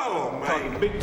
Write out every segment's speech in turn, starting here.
Oh, man. Big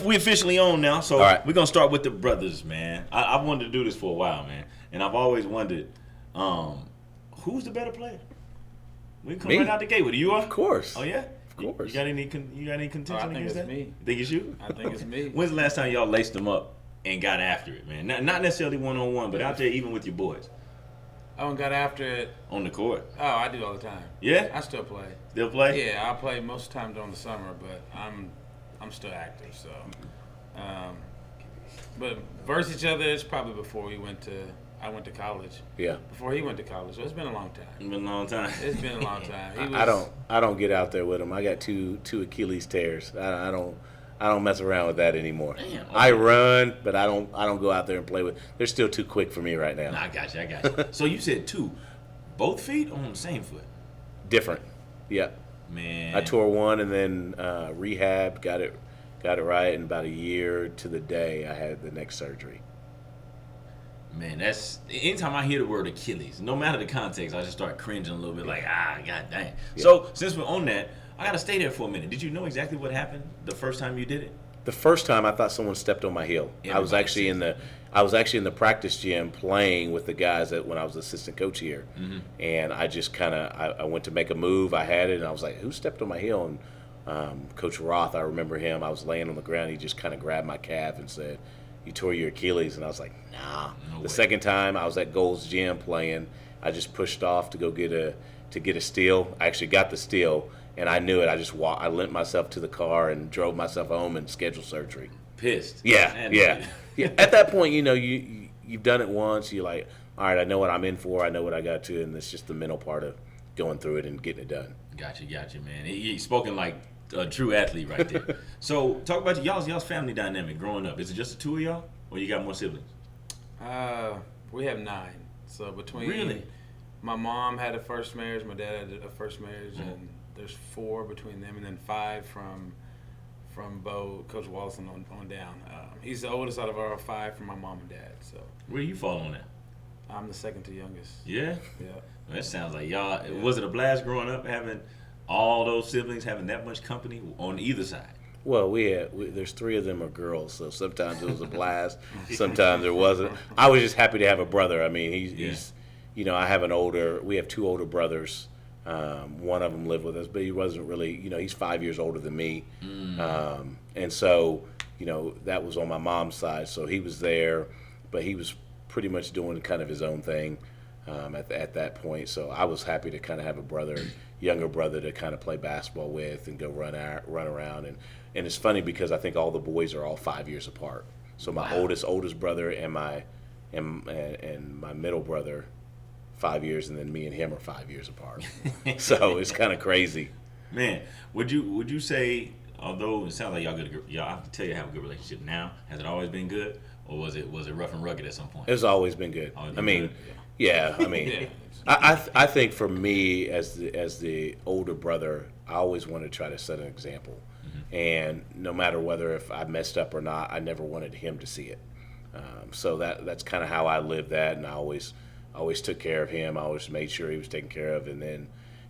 We officially on now, so right. we're gonna start with the brothers, man. I've wanted to do this for a while, man, and I've always wondered, who's the better player? We can come Me. right out the gate with it. You are, Of course. Oh yeah, Of course. You got any contention I think against it's that? me. You think it's you? I think it's me. When's the last time y'all laced them up and got after it, man? Not necessarily 1-on-1, but out there even with your boys Oh, and got after it. on the court. Oh, I do all the time. Yeah, I still play. still play. Yeah, I play most of the time during the summer, but I'm still active. So, but versus each other, it's probably before I went to college. Yeah. Before he went to college, so it's been a long time. It's been a long time. It's been a long time. I don't get out there with him. I got two Achilles tears. I don't mess around with that anymore. Damn, okay. I run, but I don't go out there and play with. They're still too quick for me right now. Nah, I got you. So you said two, both feet on the same foot. Different. Yeah. Man, I tore one and then rehab, got it right, and about a year to the day I had the next surgery. Man, that's anytime I hear the word Achilles, no matter the context, I just start cringing a little bit, like god dang. Yeah. So since we're on that, I gotta stay there for a minute. Did you know exactly what happened the first time you did it? The first time I thought someone stepped on my heel. I was actually in the practice gym playing with the guys when I was assistant coach here, and I just I went to make a move. I had it, and I was like, "Who stepped on my heel?" And Coach Roth, I remember him. I was laying on the ground. He just kind of grabbed my calf and said, "You tore your Achilles," and I was like, "Nah." No the way. second time I was at Gold's Gym playing, I just pushed off to go get a steal. I actually got the steal. And I knew it. I limped myself to the car and drove myself home and scheduled surgery. Pissed. Yeah. At that point, you've done it once. You're like, all right, I know what I'm in for. I know what I got to, and it's just the mental part of going through it and getting it done. Gotcha, man. He's spoken like a true athlete right there. So talk about y'all's family dynamic growing up. Is it just the two of y'all, or you got more siblings? We have 9. So between Really? my mom had a first marriage, my dad had a first marriage, and there's 4 between them, and then 5 from Bo, Coach Wallace, and on down. He's the oldest out of our 5 from my mom and dad. So Where you fall on that? I'm the second to youngest. Yeah. Yeah. That sounds like y'all. Yeah. Was it a blast growing up having all those siblings having that much company on either side? Well, there's 3 of them are girls, so sometimes it was a blast, sometimes it wasn't. I was just happy to have a brother. I mean, he's we have 2 older brothers. One of them lived with us, but he wasn't really, he's 5 years older than me. And so, that was on my mom's side. So he was there, but he was pretty much doing kind of his own thing at that point. So I was happy to kind of have a younger brother to kind of play basketball with and go run around. And it's funny because I think all the boys are all 5 years apart. So my oldest brother and my middle brother, 5 years, and then me and him are 5 years apart. So it's kind of crazy. Man, would you say, although it sounds like y'all I can tell you have a good relationship now, has it always been good, or was it rough and rugged at some point? It's always been good. Always I been mean, good? yeah. I mean, I think for me as the older brother, I always want to try to set an example, and no matter whether if I messed up or not, I never wanted him to see it. So that's kind of how I lived that, and I always took care of him. I always made sure he was taken care of, and then,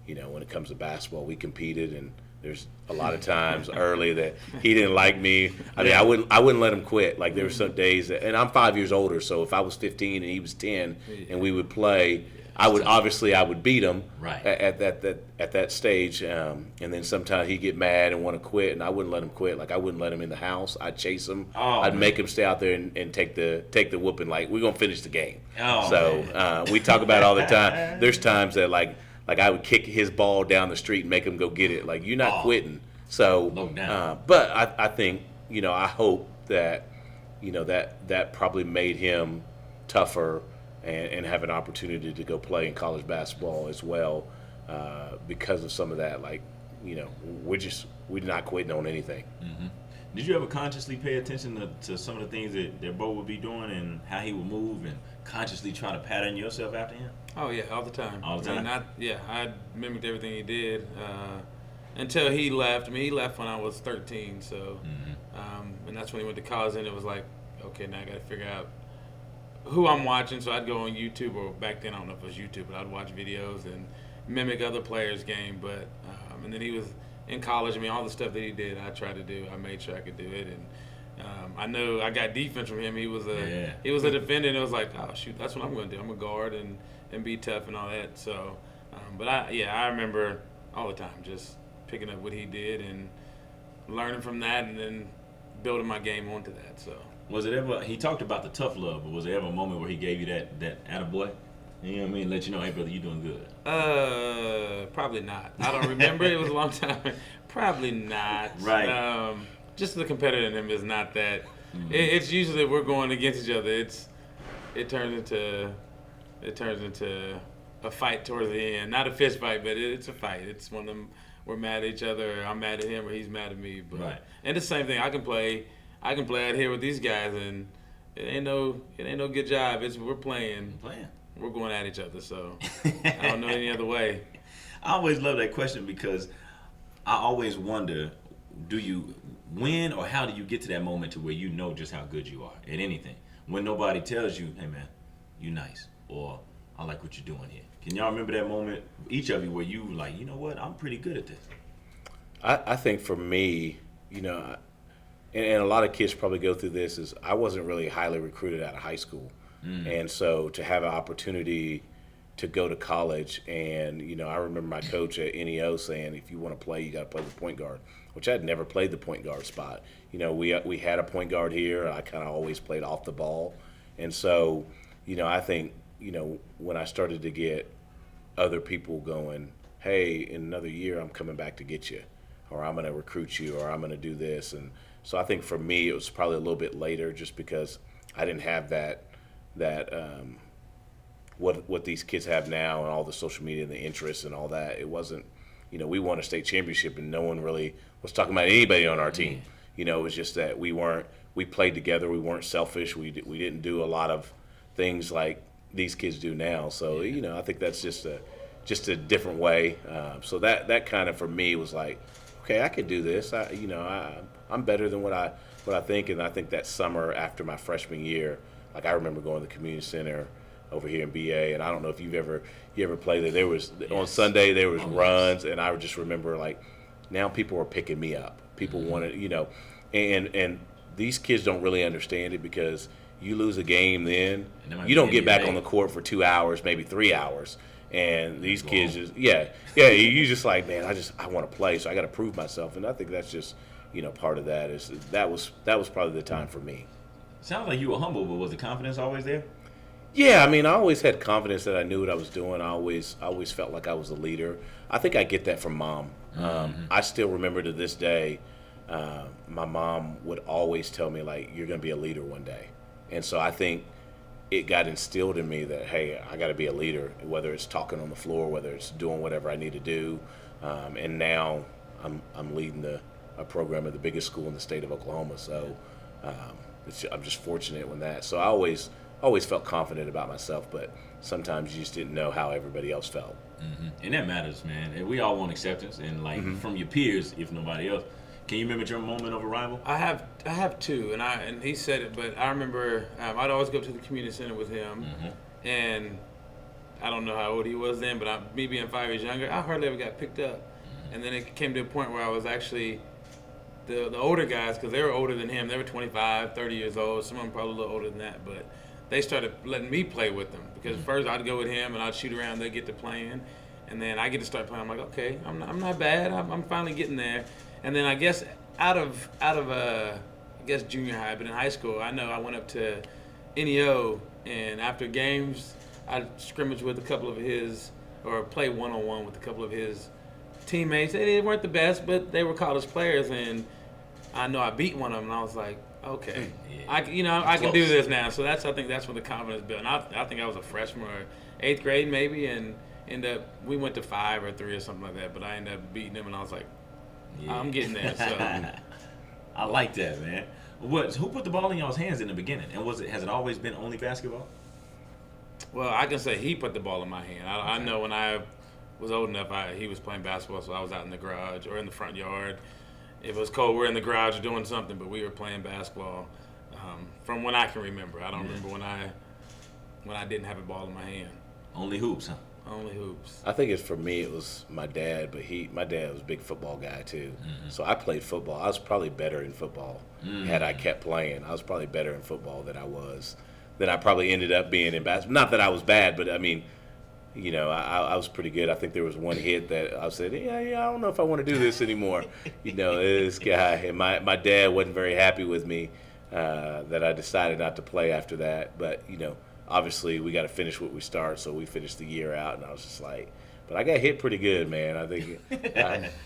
when it comes to basketball, we competed, and there's a lot of times early that he didn't like me. I mean, I wouldn't let him quit. Like there were some days and I'm 5 years older, so if I was 15 and he was 10 and we would play, I would beat him right at that stage, and then sometimes he'd get mad and want to quit, and I wouldn't let him quit. Like I wouldn't let him in the house. I'd chase him. I'd make him stay out there and take the whooping. Like we're gonna finish the game. We talk about it all the time. There's times that like I would kick his ball down the street and make him go get it. Like you're not quitting. So, but I think I hope that that probably made him tougher. And have an opportunity to go play in college basketball as well because of some of that. Like, we're not quitting on anything. Mm-hmm. Did you ever consciously pay attention to some of the things that Bo would be doing and how he would move and consciously try to pattern yourself after him? Oh yeah, all the time. All the time? I mimicked everything he did until he left. I mean, he left when I was 13, so and that's when he went to college, and it was like, okay, now I got to figure out who I'm watching. So I'd go on YouTube, or back then I don't know if it was YouTube, but I'd watch videos and mimic other players' game. But and then he was in college. I mean, all the stuff that he did, I tried to do. I made sure I could do it, and I know I got defense from him. He was a defender, and it was like, oh shoot, that's what I'm going to do. I'm going to guard and be tough and all that. So, but I remember all the time just picking up what he did and learning from that, and then building my game onto that. So. Was it ever? He talked about the tough love, but was there ever a moment where he gave you that attaboy? You know what I mean? Let you know, hey brother, you doing good. Probably not. I don't remember. It was a long time. Probably not. Right. Just the competitor in him is not that. It's usually we're going against each other. It turns into a fight towards the end. Not a fist fight, but it's a fight. It's one of them. We're mad at each other. Or I'm mad at him, or he's mad at me. But right. And the same thing. I can play out here with these guys, and it ain't no good job. We're playing. We're going at each other, so I don't know any other way. I always love that question because I always wonder, do you win, or how do you get to that moment to where you know just how good you are at anything? When nobody tells you, hey man, you nice, or I like what you're doing here. Can y'all remember that moment, each of you, where you like, you know what, I'm pretty good at this? I think for me, you know, and a lot of kids probably go through this, is I wasn't really highly recruited out of high school. And so to have an opportunity to go to college, and, you know, I remember my coach at NEO saying, if you want to play, you got to play the point guard, which I had never played the point guard spot. You know, we had a point guard here. I kind of always played off the ball. And so, you know, I think, you know, when I started to get other people going, hey, in another year, I'm coming back to get you, or I'm going to recruit you, or I'm going to do this. And so I think for me, it was probably a little bit later, just because I didn't have that what these kids have now, and all the social media and the interest and all that. It wasn't, you know, we won a state championship and no one really was talking about anybody on our team. You know, it was just that we played together. We weren't selfish. We didn't do a lot of things like these kids do now. So, you know, I think that's just a different way. So that kind of, for me, was like, okay, I could do this. I'm better than what I think. And I think that summer after my freshman year, like, I remember going to the community center over here in BA, and I don't know if you ever played there. There was on Sunday there was runs, and I just remember, like, now people are picking me up. People wanted, you know, and these kids don't really understand it, because you lose a game, then you don't get back on the court for 2 hours, maybe 3 hours, and these kids just you just like, man, I want to play, so I got to prove myself, and I think that's just, you know, part of that is that was probably the time for me. Sounds like you were humble, but was the confidence always there? Yeah, I mean, I always had confidence that I knew what I was doing. I always felt like I was a leader. I think I get that from Mom. I still remember to this day, my mom would always tell me, like, you're going to be a leader one day. And so I think it got instilled in me that, hey, I got to be a leader, whether it's talking on the floor, whether it's doing whatever I need to do. And now I'm leading a program at the biggest school in the state of Oklahoma. So I'm just fortunate when that. So I always felt confident about myself, but sometimes you just didn't know how everybody else felt. And that matters, man. And we all want acceptance, and like from your peers, if nobody else. Can you remember your moment of arrival? I have two, and he said it, but I remember I'd always go to the community center with him, and I don't know how old he was then, but me being 5 years younger, I hardly ever got picked up. And then it came to a point where I was actually the older guys, because they were older than him. They were 25, 30 years old. Some of them probably a little older than that, but they started letting me play with them, because first I'd go with him and I'd shoot around. They get to playing, and then I get to start playing. I'm like, okay, I'm not bad. I'm finally getting there. And then I guess out of junior high, but in high school, I know I went up to NEO, and after games, I'd scrimmage with a couple of his, or play one-on-one with a couple of his teammates. They weren't the best, but they were college players, and I know I beat one of them, and I was like, okay, I can do this now. So I think that's when the confidence built. And I think I was a freshman or 8th grade maybe, and we went to 5 or 3 or something like that. But I ended up beating them, and I was like, I'm getting there. So I like that, man. Who put the ball in y'all's hands in the beginning? And has it always been only basketball? Well, I can say he put the ball in my hand. I know when I was old enough, he was playing basketball, so I was out in the garage or in the front yard. If it was cold, we're in the garage doing something, but we were playing basketball from when I can remember. I don't remember when I didn't have a ball in my hand. Only hoops, huh? Only hoops. I think for me it was my dad, but my dad was a big football guy too. Mm-hmm. So I played football. I was probably better in football had I kept playing. I was probably better in football than I probably ended up being in basketball. Not that I was bad, but I mean, you know, I was pretty good. I think there was one hit that I said, yeah, I don't know if I want to do this anymore. You know, this guy. And my dad wasn't very happy with me that I decided not to play after that. But, you know, obviously we got to finish what we start, so we finished the year out. And I was just like, but I got hit pretty good, man. I think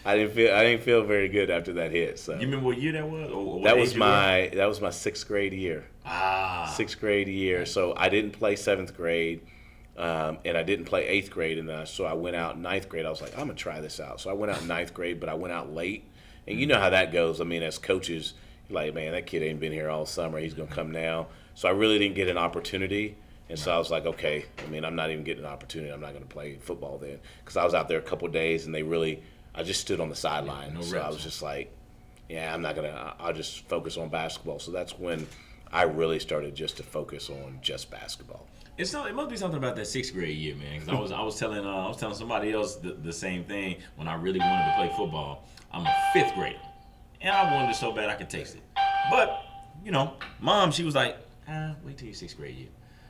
I didn't feel very good after that hit. So you remember what year that was? Or that was my 6th grade year. 6th grade year. So I didn't play 7th grade. And I didn't play 8th grade, and so I went out in 9th grade. I was like, I'm going to try this out. So I went out in 9th grade, but I went out late. And you know how that goes. I mean, as coaches, you're like, man, that kid ain't been here all summer. He's going to come now. So I really didn't get an opportunity. And so I was like, okay, I mean, I'm not even getting an opportunity. I'm not going to play football then. Because I was out there a couple of days, and I just stood on the sideline. So I was just like, yeah, I'll just focus on basketball. So that's when I really started just to focus on just basketball. It must be something about that 6th grade year, man. Because I was telling somebody else the same thing when I really wanted to play football. I'm a 5th grader, and I wanted it so bad I could taste it. But you know, Mom, she was like, wait till your 6th grade year.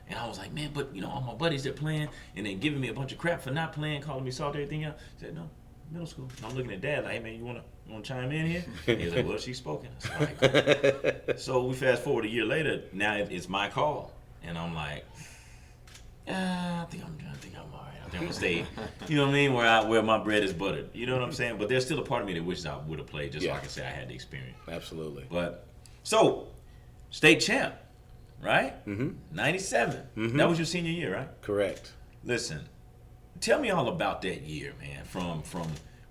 And I was like, man, but you know, all my buddies that playing and they giving me a bunch of crap for not playing, calling me soft, everything else. I said, no, middle school. And I'm looking at Dad like, hey man, you wanna chime in here? He was like, well, she's spoken. I said, all right, cool. So we fast forward a year later. Now it's my call, and I'm like, I think I'm all right. I think I'm gonna stay. You know what I mean? Where my bread is buttered. You know what I'm saying? But there's still a part of me that wishes I would have played, just so I can say I had the experience. Absolutely. But so, state champ, right? 97. That was your senior year, right? Correct. Listen, tell me all about that year, man. From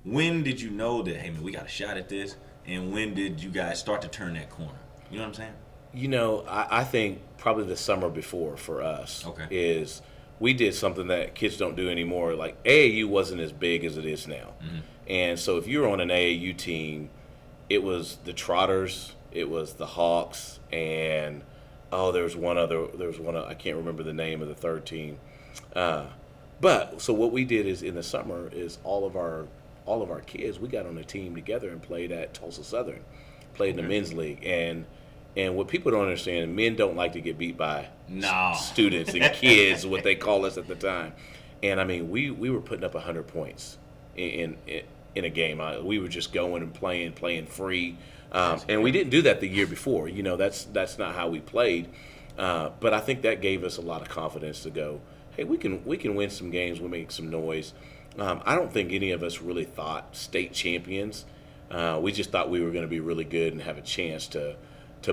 when did you know that, hey man, we got a shot at this, and when did you guys start to turn that corner? You know what I'm saying? You know, I think probably the summer before for us is we did something that kids don't do anymore. Like AAU wasn't as big as it is now. And so if you were on an AAU team, it was the Trotters, it was the Hawks, and there was one, I can't remember the name of the third team. But so what we did is in the summer is all of our kids, we got on a team together and played at Tulsa Southern, played in the men's league. And what people don't understand, men don't like to get beat by students and kids, what they call us at the time. And I mean, we were putting up 100 points in a game. We were just going and playing free. And we didn't do that the year before. You know, that's not how we played. But I think that gave us a lot of confidence to go, hey, we can win some games. We'll make some noise. I don't think any of us really thought state champions. We just thought we were going to be really good and have a chance to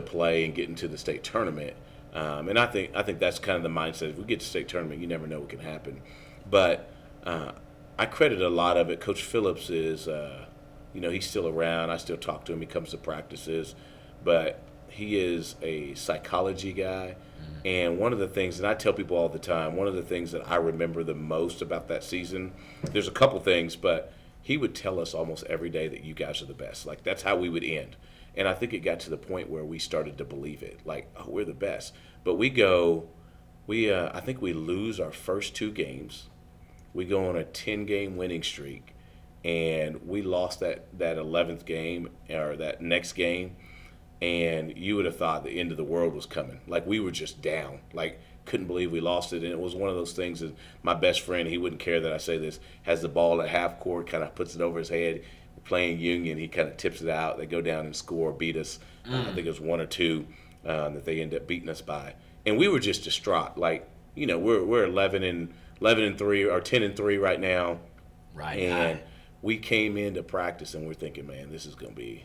play and get into the state tournament. And I think that's kind of the mindset. If we get to state tournament, you never know what can happen. But I credit a lot of it. Coach Phillips is, he's still around. I still talk to him. He comes to practices. But he is a psychology guy. And one of the things, and I tell people all the time, one of the things that I remember the most about that season, there's a couple things, but he would tell us almost every day that you guys are the best. Like, that's how we would end. And I think it got to the point where we started to believe it, like, oh, we're the best. But I think we lose our first 2 games. We go on a 10-game winning streak, and we lost that 11th game or that next game, and you would have thought the end of the world was coming. Like, we were just down. Like, couldn't believe we lost it. And it was one of those things that my best friend, he wouldn't care that I say this, has the ball at half court, kind of puts it over his head. Playing Union, he kind of tips it out. They go down and score, beat us. I think it was 1 or 2 that they end up beating us by, and we were just distraught. Like, you know, we're 11-3 or 10-3 right now, right? And we came into practice and we're thinking, man, this is gonna be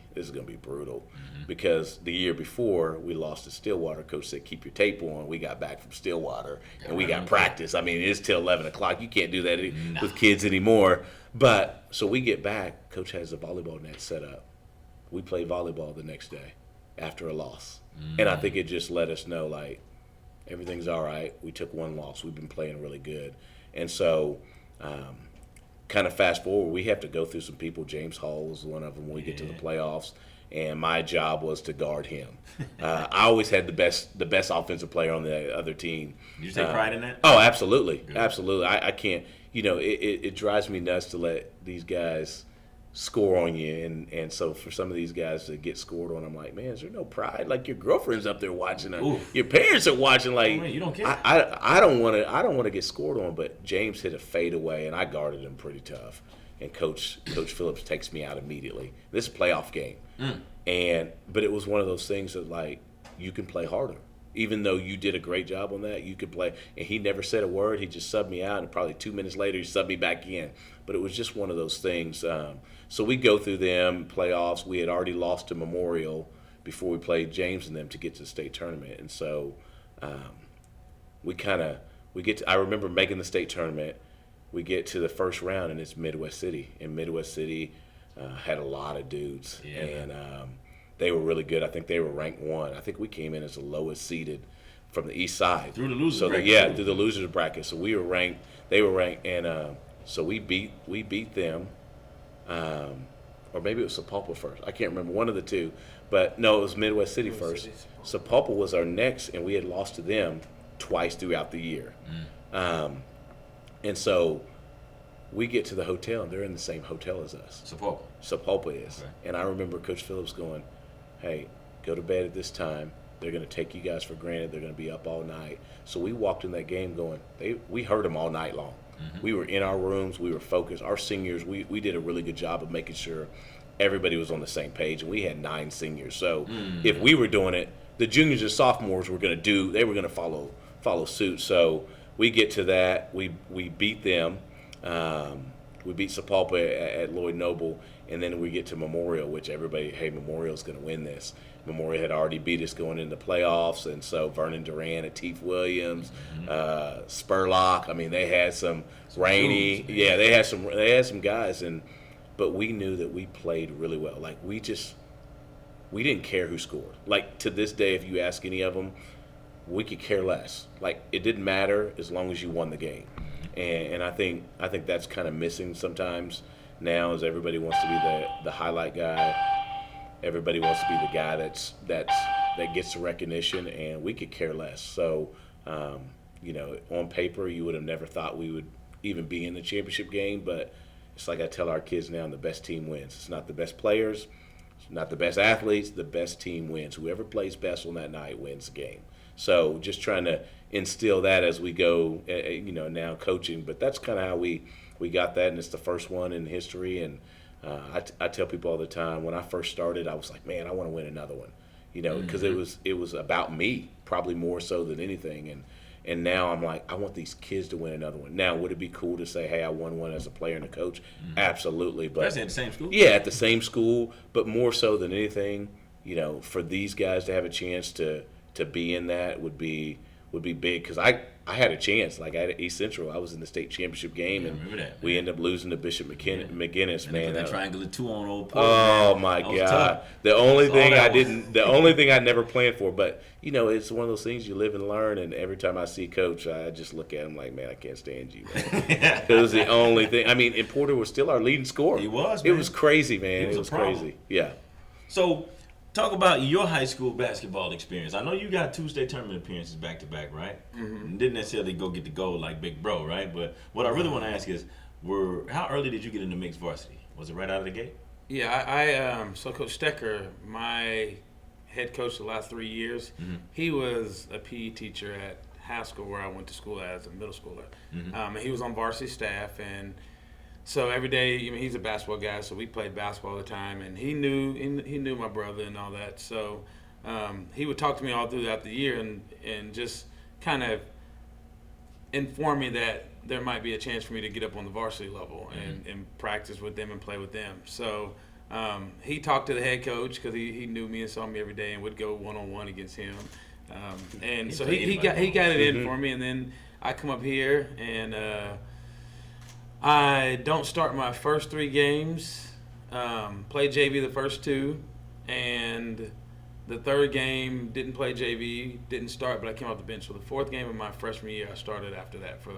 brutal, because the year before we lost to Stillwater. Coach said, keep your tape on. We got back from Stillwater and we got practice. I mean, it's till 11 o'clock. You can't do that with kids anymore. But so we get back. Coach has a volleyball net set up. We play volleyball the next day. after a loss. And I think it just let us know, like, everything's all right. We took one loss. We've been playing really good. And so kind of fast forward, we have to go through some people. James Hall was one of them when we get to the playoffs. And my job was to guard him. I always had the best offensive player on the other team. Did you take pride in that? Oh, absolutely. Good. Absolutely. I can't, it drives me nuts to let these guys score on you. And so for some of these guys to get scored on, I'm like, man, is there no pride? Like, your girlfriend's up there watching. Your parents are watching. Like, you don't care. I don't want to get scored on, but James hit a fadeaway, and I guarded him pretty tough. And Coach Phillips takes me out immediately. This is a playoff game. But it was one of those things that, like, you can play harder. Even though you did a great job on that, you could play. And he never said a word. He just subbed me out, and probably 2 minutes later, he subbed me back in. But it was just one of those things. So we go through them, playoffs. We had already lost to Memorial before we played James and them to get to the state tournament. And so we get to, I remember making the state tournament. We get to the first round, and it's Midwest City. And Midwest City had a lot of dudes. Yeah. And they were really good. I think they were ranked 1. I think we came in as the lowest seeded from the east side. Through the losers bracket. Yeah, through the losers bracket. So we were ranked. They were ranked. And so we beat them. Or maybe it was Sapulpa first. I can't remember. One of the two. But, no, it was Midwest City first. Sapulpa was our next, and we had lost to them twice throughout the year. And so we get to the hotel, and they're in the same hotel as us. Sapulpa is. Okay. And I remember Coach Phillips going, hey, go to bed at this time. They're going to take you guys for granted. They're going to be up all night. So we walked in that game going, we heard them all night long. We were in our rooms. We were focused. Our seniors, we did a really good job of making sure everybody was on the same page. And we had 9 seniors. So if we were doing it, the juniors and sophomores were going to follow suit. So we get to that. We beat them. We beat Sapulpa at Lloyd Noble, and then we get to Memorial, which everybody, hey, Memorial's going to win this. Memorial had already beat us going into playoffs, and so Vernon Duran, Ateef Williams, Spurlock. I mean, they had some Rainey. Yeah, they had some guys, but we knew that we played really well. Like, we didn't care who scored. Like, to this day, if you ask any of them, we could care less. Like, it didn't matter as long as you won the game. And I think that's kind of missing sometimes now, as everybody wants to be the highlight guy. Everybody wants to be the guy that gets the recognition, and we could care less. So, on paper, you would have never thought we would even be in the championship game, but it's like I tell our kids now, the best team wins. It's not the best players, it's not the best athletes, the best team wins. Whoever plays best on that night wins the game. So just trying to instill that as we go, now coaching. But that's kind of how we got that, and it's the first one in history. And I tell people all the time, when I first started, I was like, man, I want to win another one, because it was about me, probably more so than anything. And now I'm like, I want these kids to win another one. Now, would it be cool to say, hey, I won one as a player and a coach? Absolutely. But that's at the same school? Yeah, at the same school. But more so than anything, for these guys to have a chance to be in that would be big, because I had a chance. Like, at East Central, I was in the state championship game, and we ended up losing to Bishop McGinnis. Man, that triangular 2 on Old Port. Oh my God! The only thing I never planned for, but it's one of those things you live and learn. And every time I see Coach, I just look at him like, man, I can't stand you, man. It was the only thing. I mean, and Porter was still our leading scorer. He was. Man. It was crazy, man. It was problem. Crazy. Yeah. So, talk about your high school basketball experience. I know you got 2 state tournament appearances back to back, right? Didn't necessarily go get the gold like Big Bro, right? But what I really want to ask is, how early did you get into mixed varsity? Was it right out of the gate? Yeah, so Coach Stecker, my head coach the last 3 years, he was a PE teacher at Haskell, where I went to school as a middle schooler. And he was on varsity staff, and so every day, he's a basketball guy, so we played basketball all the time, and he knew my brother and all that. So he would talk to me all throughout the year and just kind of inform me that there might be a chance for me to get up on the varsity level and practice with them and play with them. So he talked to the head coach, because he knew me and saw me every day and would go one-on-one against him. And so he got it in for me, and then I come up here and I don't start my first 3 games, play JV the first 2, and The third game, didn't play JV, didn't start, but I came off the bench. So the fourth game of my freshman year, I started after that for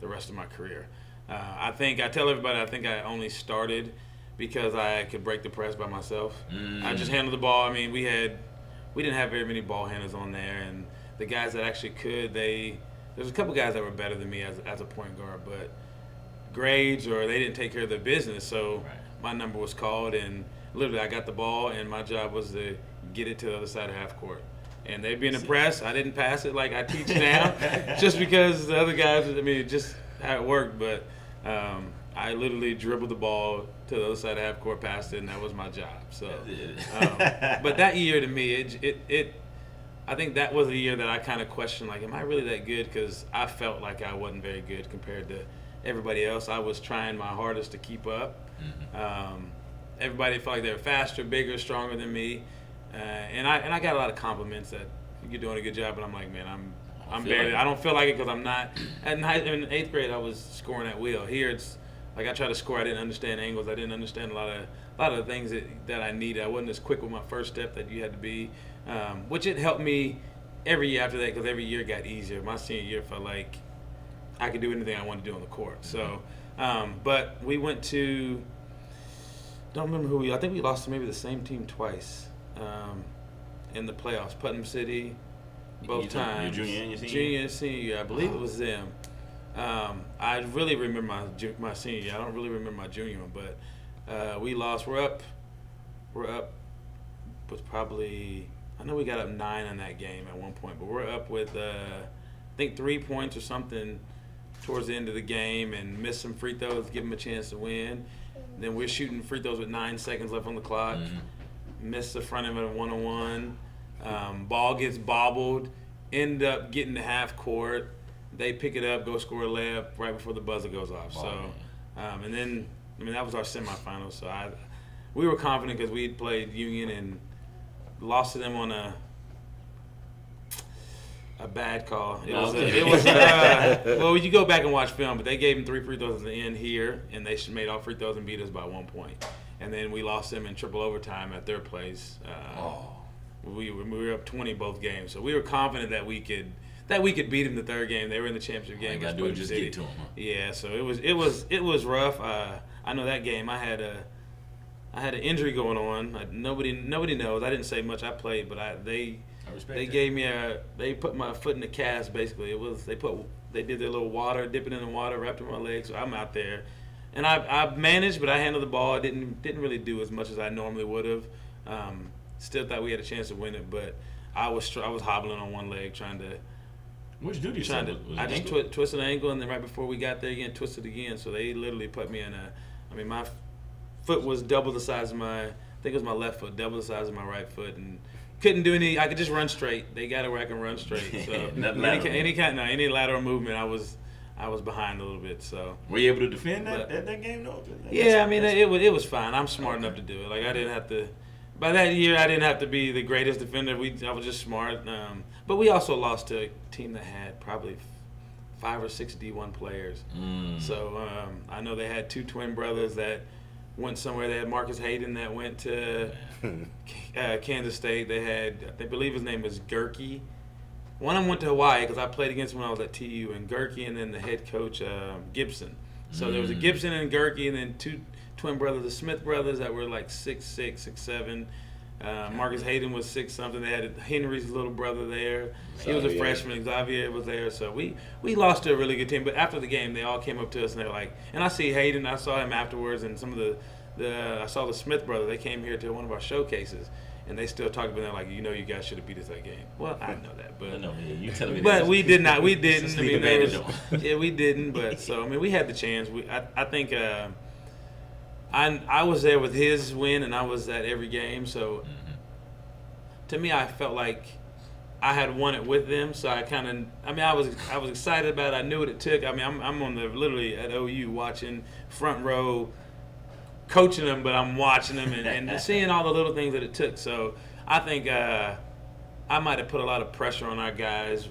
the rest of my career. I tell everybody, I think I only started because I could break the press by myself. I just handled the ball. I mean, we didn't have very many ball handlers on there, and the guys that actually could, there's a couple guys that were better than me as a point guard, but grades or they didn't take care of their business. So my number was called, and literally I got the ball, and my job was to get it to the other side of half court. And they'd be in the press. I didn't pass it like I teach now, just because the other guys, I mean, just how it worked. But I literally dribbled the ball to the other side of half court, passed it, and that was my job. So, but that year to me, I think that was the year that I kind of questioned, like, am I really that good? Because I felt like I wasn't very good compared to everybody else. I was trying my hardest to keep up. Everybody felt like they were faster, bigger, stronger than me, and I got a lot of compliments that you're doing a good job. But I'm like, man, I'm barely. I don't feel like it because I'm not. In 8th grade, I was scoring at will. Here, it's like I try to score. I didn't understand angles. I didn't understand a lot of the things that I needed. I wasn't as quick with my first step that you had to be, which it helped me every year after that because every year got easier. My senior year felt like I could do anything I wanted to do on the court. So, but we went to. Don't remember I think we lost to maybe the same team twice in the playoffs. Putnam City, both times. Your junior and your senior? Junior and senior year. I believe it was them. I really remember my senior year. I don't really remember my junior one, but we lost. We're up with probably, I know we got up 9 on that game at one point, but we're up with, I think 3 points or something towards the end of the game and missed some free throws, give them a chance to win. Then we're shooting free throws with 9 seconds left on the clock. Missed the front end of a 1-on-1. Ball gets bobbled. End up getting to half court. They pick it up, go score a layup right before the buzzer goes off. And then, I mean, that was our semifinals. So we were confident because we had played Union and lost to them on a bad call. Well, you go back and watch film, but they gave them 3 free throws at the end here, and they made all free throws and beat us by 1 point. And then we lost them in triple overtime at their place. We were up 20 both games, so we were confident that we could beat them the third game. They were in the championship game. Got to do it, just get to them. Huh? Yeah, so it was rough. I know that game. I had an injury going on. Nobody knows. I didn't say much. I played, but they gave me they put my foot in the cast basically. They did their little water, dip it in the water, wrapped it around my legs. So I'm out there, and I managed, but I handled the ball. I didn't really do as much as I normally would have. Still thought we had a chance to win it, but I was hobbling on one leg trying to. Which duty? I just twisted an ankle, and then right before we got there again, twisted again. So they literally put me in my foot was double the size of I think it was my left foot, double the size of my right foot, and couldn't do I could just run straight. They got it where I can run straight. So any lateral movement, I was behind a little bit. So were you able to defend that game though? Yeah, I mean it was fine. I'm smart enough to do it. Like I didn't have to. By that year, I didn't have to be the greatest defender. I was just smart. But we also lost to a team that had probably 5 or 6 D1 players. So I know they had 2 twin brothers that went somewhere. They had Marcus Hayden that went to Kansas State. They believe his name was Gerke. One of them went to Hawaii because I played against him when I was at TU, and Gerke, and then the head coach Gibson. So there was a Gibson and Gerke, and then 2 twin brothers, the Smith brothers, that were like 6'6", 6'7". Marcus Hayden was 6 something. They had Henry's little brother there. He was a freshman. Xavier was there. So we lost to a really good team. But after the game, they all came up to us and they were like, and I see Hayden. I saw him afterwards, and some of I saw the Smith brothers. They came here to one of our showcases, and they still talk about it like, you guys should have beat us that game. Well, I know that, but you telling me but that. we did not. We didn't. I mean, we didn't. But so I mean, we had the chance. I think. I was there with his win, and I was at every game. So, to me, I felt like I had won it with them. So I was excited about it. I knew what it took. I mean, I'm on literally at OU watching front row, coaching them, but I'm watching them and seeing all the little things that it took. So I think I might have put a lot of pressure on our guys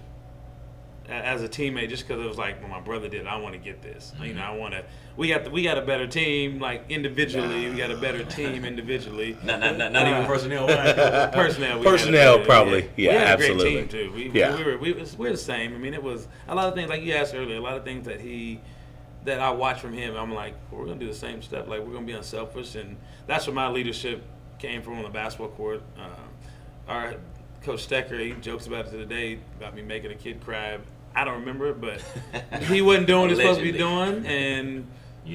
as a teammate, just because it was like, well, my brother did, I want to get this. You know, I want to. We got a better team, like individually. We got a better team individually. Not even personnel wise. Personnel probably. Yeah, we had absolutely. a great team too. We're the same. I mean, it was a lot of things like you asked earlier. A lot of things that I watched from him. I'm like, well, we're gonna do the same stuff. Like we're gonna be unselfish, and that's where my leadership came from on the basketball court. Our Coach Stecker, he jokes about it today about me making a kid cry. I don't remember it, but he wasn't doing what he was supposed to be doing, and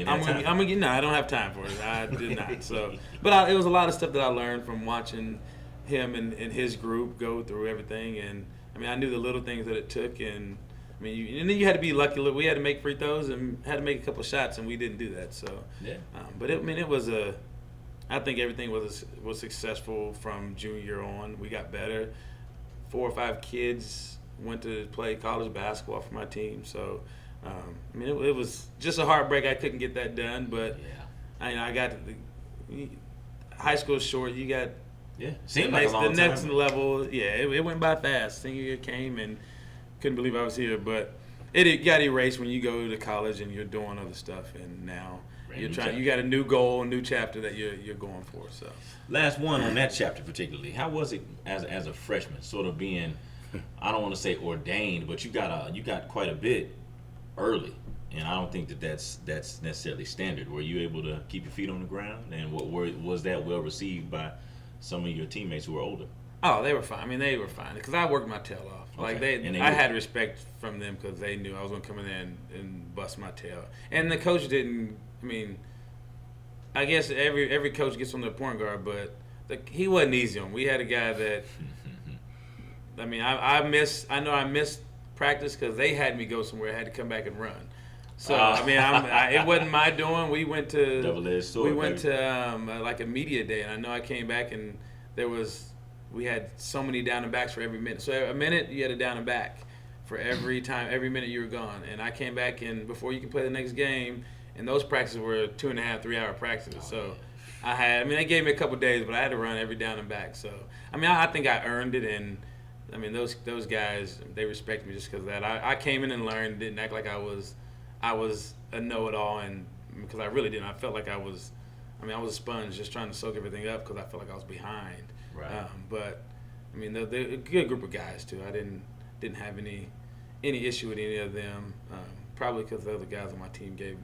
I don't have time for it. I did not. So, but it was a lot of stuff that I learned from watching him and his group go through everything, and I mean, I knew the little things that it took, and I mean, and then you had to be lucky. We had to make free throws and had to make a couple of shots, and we didn't do that. So, yeah. But it was I think everything was successful from junior year on. We got better. 4 or 5 kids went to play college basketball for my team. So, I mean, it was just a heartbreak. I couldn't get that done, but I got high school short. You got seemed like a long the time. next level. Yeah, it went by fast. Senior year came and couldn't believe I was here, but it got erased when you go to college and you're doing other stuff, and now you got a new goal, a new chapter that you're going for. So last one on that chapter particularly. How was it as a freshman, sort of being, I don't want to say ordained, but you got quite a bit early, and I don't think that's necessarily standard. Were you able to keep your feet on the ground, and was that well received by some of your teammates who were older? Oh, they were fine. I mean, they were fine because I worked my tail off. Like I had respect from them because they knew I was going to come in there and bust my tail. And the coach didn't. I mean, I guess every coach gets on their point guard, but he wasn't easy on. We had a guy that. I mean, I know I missed practice because they had me go somewhere. I had to come back and run. So I mean, it wasn't my doing. We went to double-edged sword. We went to like a media day, and I know I came back and we had so many down and backs for every minute. So a minute you had a down and back for every minute you were gone. And I came back and before you could play the next game, and those practices were 2.5, 3 hour practices. So they gave me a couple days, but I had to run every down and back. So I mean, I think I earned it, and I mean those guys, they respect me just because of that. I came in and learned, didn't act like I was a know-it-all, and because I really didn't. I felt like I was a sponge just trying to soak everything up because I felt like I was behind. Right. But I mean, they're a good group of guys too. I didn't have any issue with any of them. Probably because the other guys on my team gave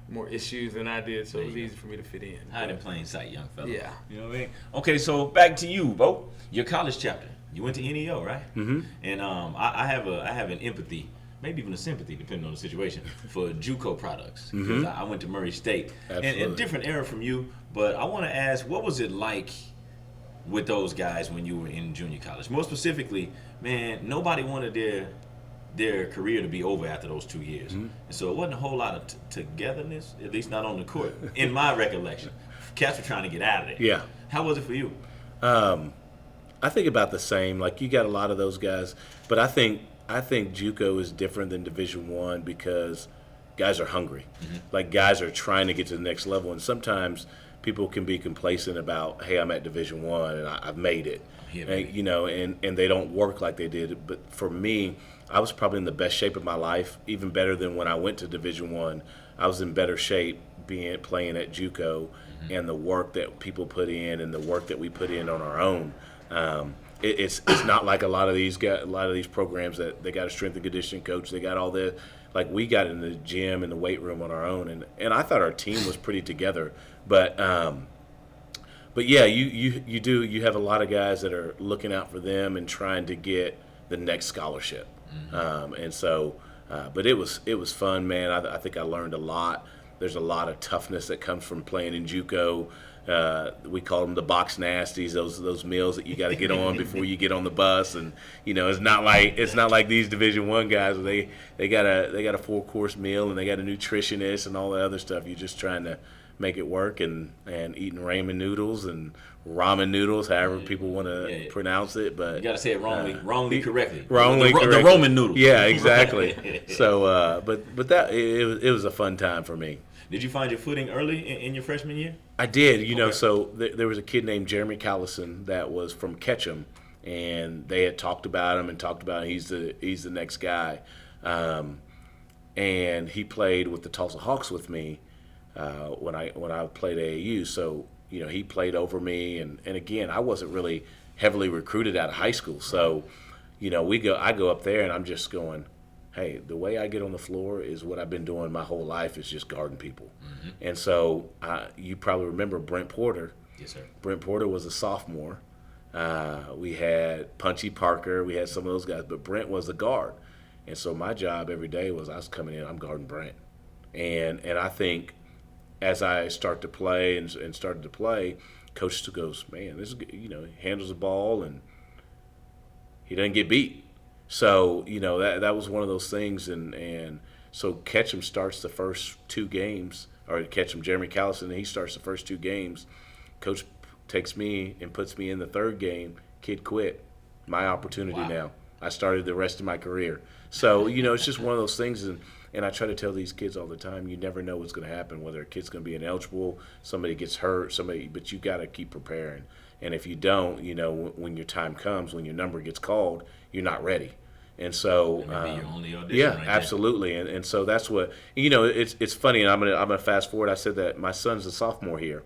more issues than I did, so it was easy for me to fit in. Hide in plain sight, young fella. Yeah. You know what I mean? Okay, so back to you, Bo. Your college chapter. You went to NEO, right? Mm-hmm. And I have an empathy, maybe even a sympathy, depending on the situation, for JUCO products. Because I went to Murray State. Absolutely. And a different era from you, but I want to ask, what was it like with those guys when you were in junior college? More specifically, man, nobody wanted their career to be over after those 2 years. And so it wasn't a whole lot of togetherness, at least not on the court, in my recollection. Cats were trying to get out of there. Yeah. How was it for you? I think about the same. Like, you got a lot of those guys, but I think JUCO is different than Division I because guys are hungry. Like, guys are trying to get to the next level, and sometimes people can be complacent about, hey, I'm at Division I and I've made it. And they don't work like they did. But for me, I was probably in the best shape of my life, even better than when I went to Division I. I was in better shape playing at JUCO, and the work that people put in and the work that we put in on our own. It's not like a lot of these programs that they got a strength and conditioning coach. They got all the, like, we got in the gym and the weight room on our own, and I thought our team was pretty together. But yeah, you have a lot of guys that are looking out for them and trying to get the next scholarship. But it was fun, man. I think I learned a lot. There's a lot of toughness that comes from playing in JUCO. We call them the box nasties, those meals that you got to get on before you get on the bus, and it's not like these Division I guys. They got a 4-course meal and they got a nutritionist and all the other stuff. You're just trying to make it work, and eating ramen noodles and ramen noodles, however people want to pronounce it. But you got to say it wrongly correctly. The Roman noodles. Yeah, exactly. So, but that it was a fun time for me. Did you find your footing early in your freshman year? I did. So there was a kid named Jeremy Callison that was from Ketchum, and they had talked about him. He's the next guy. And he played with the Tulsa Hawks with me when I played AAU. So he played over me, and again, I wasn't really heavily recruited out of high school. So I go up there and I'm just going, hey, the way I get on the floor is what I've been doing my whole life, is just guarding people. Mm-hmm. And so you probably remember Brent Porter. Yes, sir. Brent Porter was a sophomore. We had Punchy Parker. We had some of those guys, but Brent was a guard. And so my job every day was I was coming in, I'm guarding Brent. And I think as I start to play and started to play, coach still goes, man, this is, he handles the ball and he doesn't get beat. So, that was one of those things. And so Ketchum starts the first 2 games, or Ketchum, Jeremy Callison, he starts the first 2 games. Coach takes me and puts me in the 3rd game. Kid quit. My opportunity now. I started the rest of my career. So, it's just one of those things. And I try to tell these kids all the time, you never know what's going to happen, whether a kid's going to be ineligible, somebody gets hurt, but you got to keep preparing. And if you don't, when your time comes, when your number gets called, you're not ready. And so, your only audition yeah, right absolutely. And so that's what, it's funny, and I'm gonna fast forward. I said that my son's a sophomore here,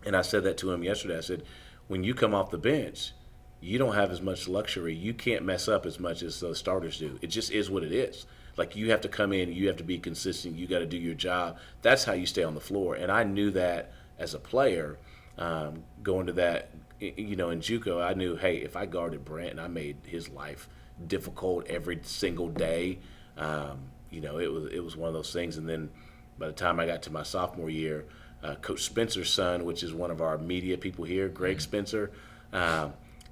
and I said that to him yesterday. I said, when you come off the bench, you don't have as much luxury. You can't mess up as much as the starters do. It just is what it is. Like, you have to come in, you have to be consistent, you got to do your job. That's how you stay on the floor. And I knew that as a player, going to that, in JUCO, I knew, hey, if I guarded Brent and I made his life difficult every single day, it was one of those things. And then by the time I got to my sophomore year, Coach Spencer's son, which is one of our media people here, Greg Spencer,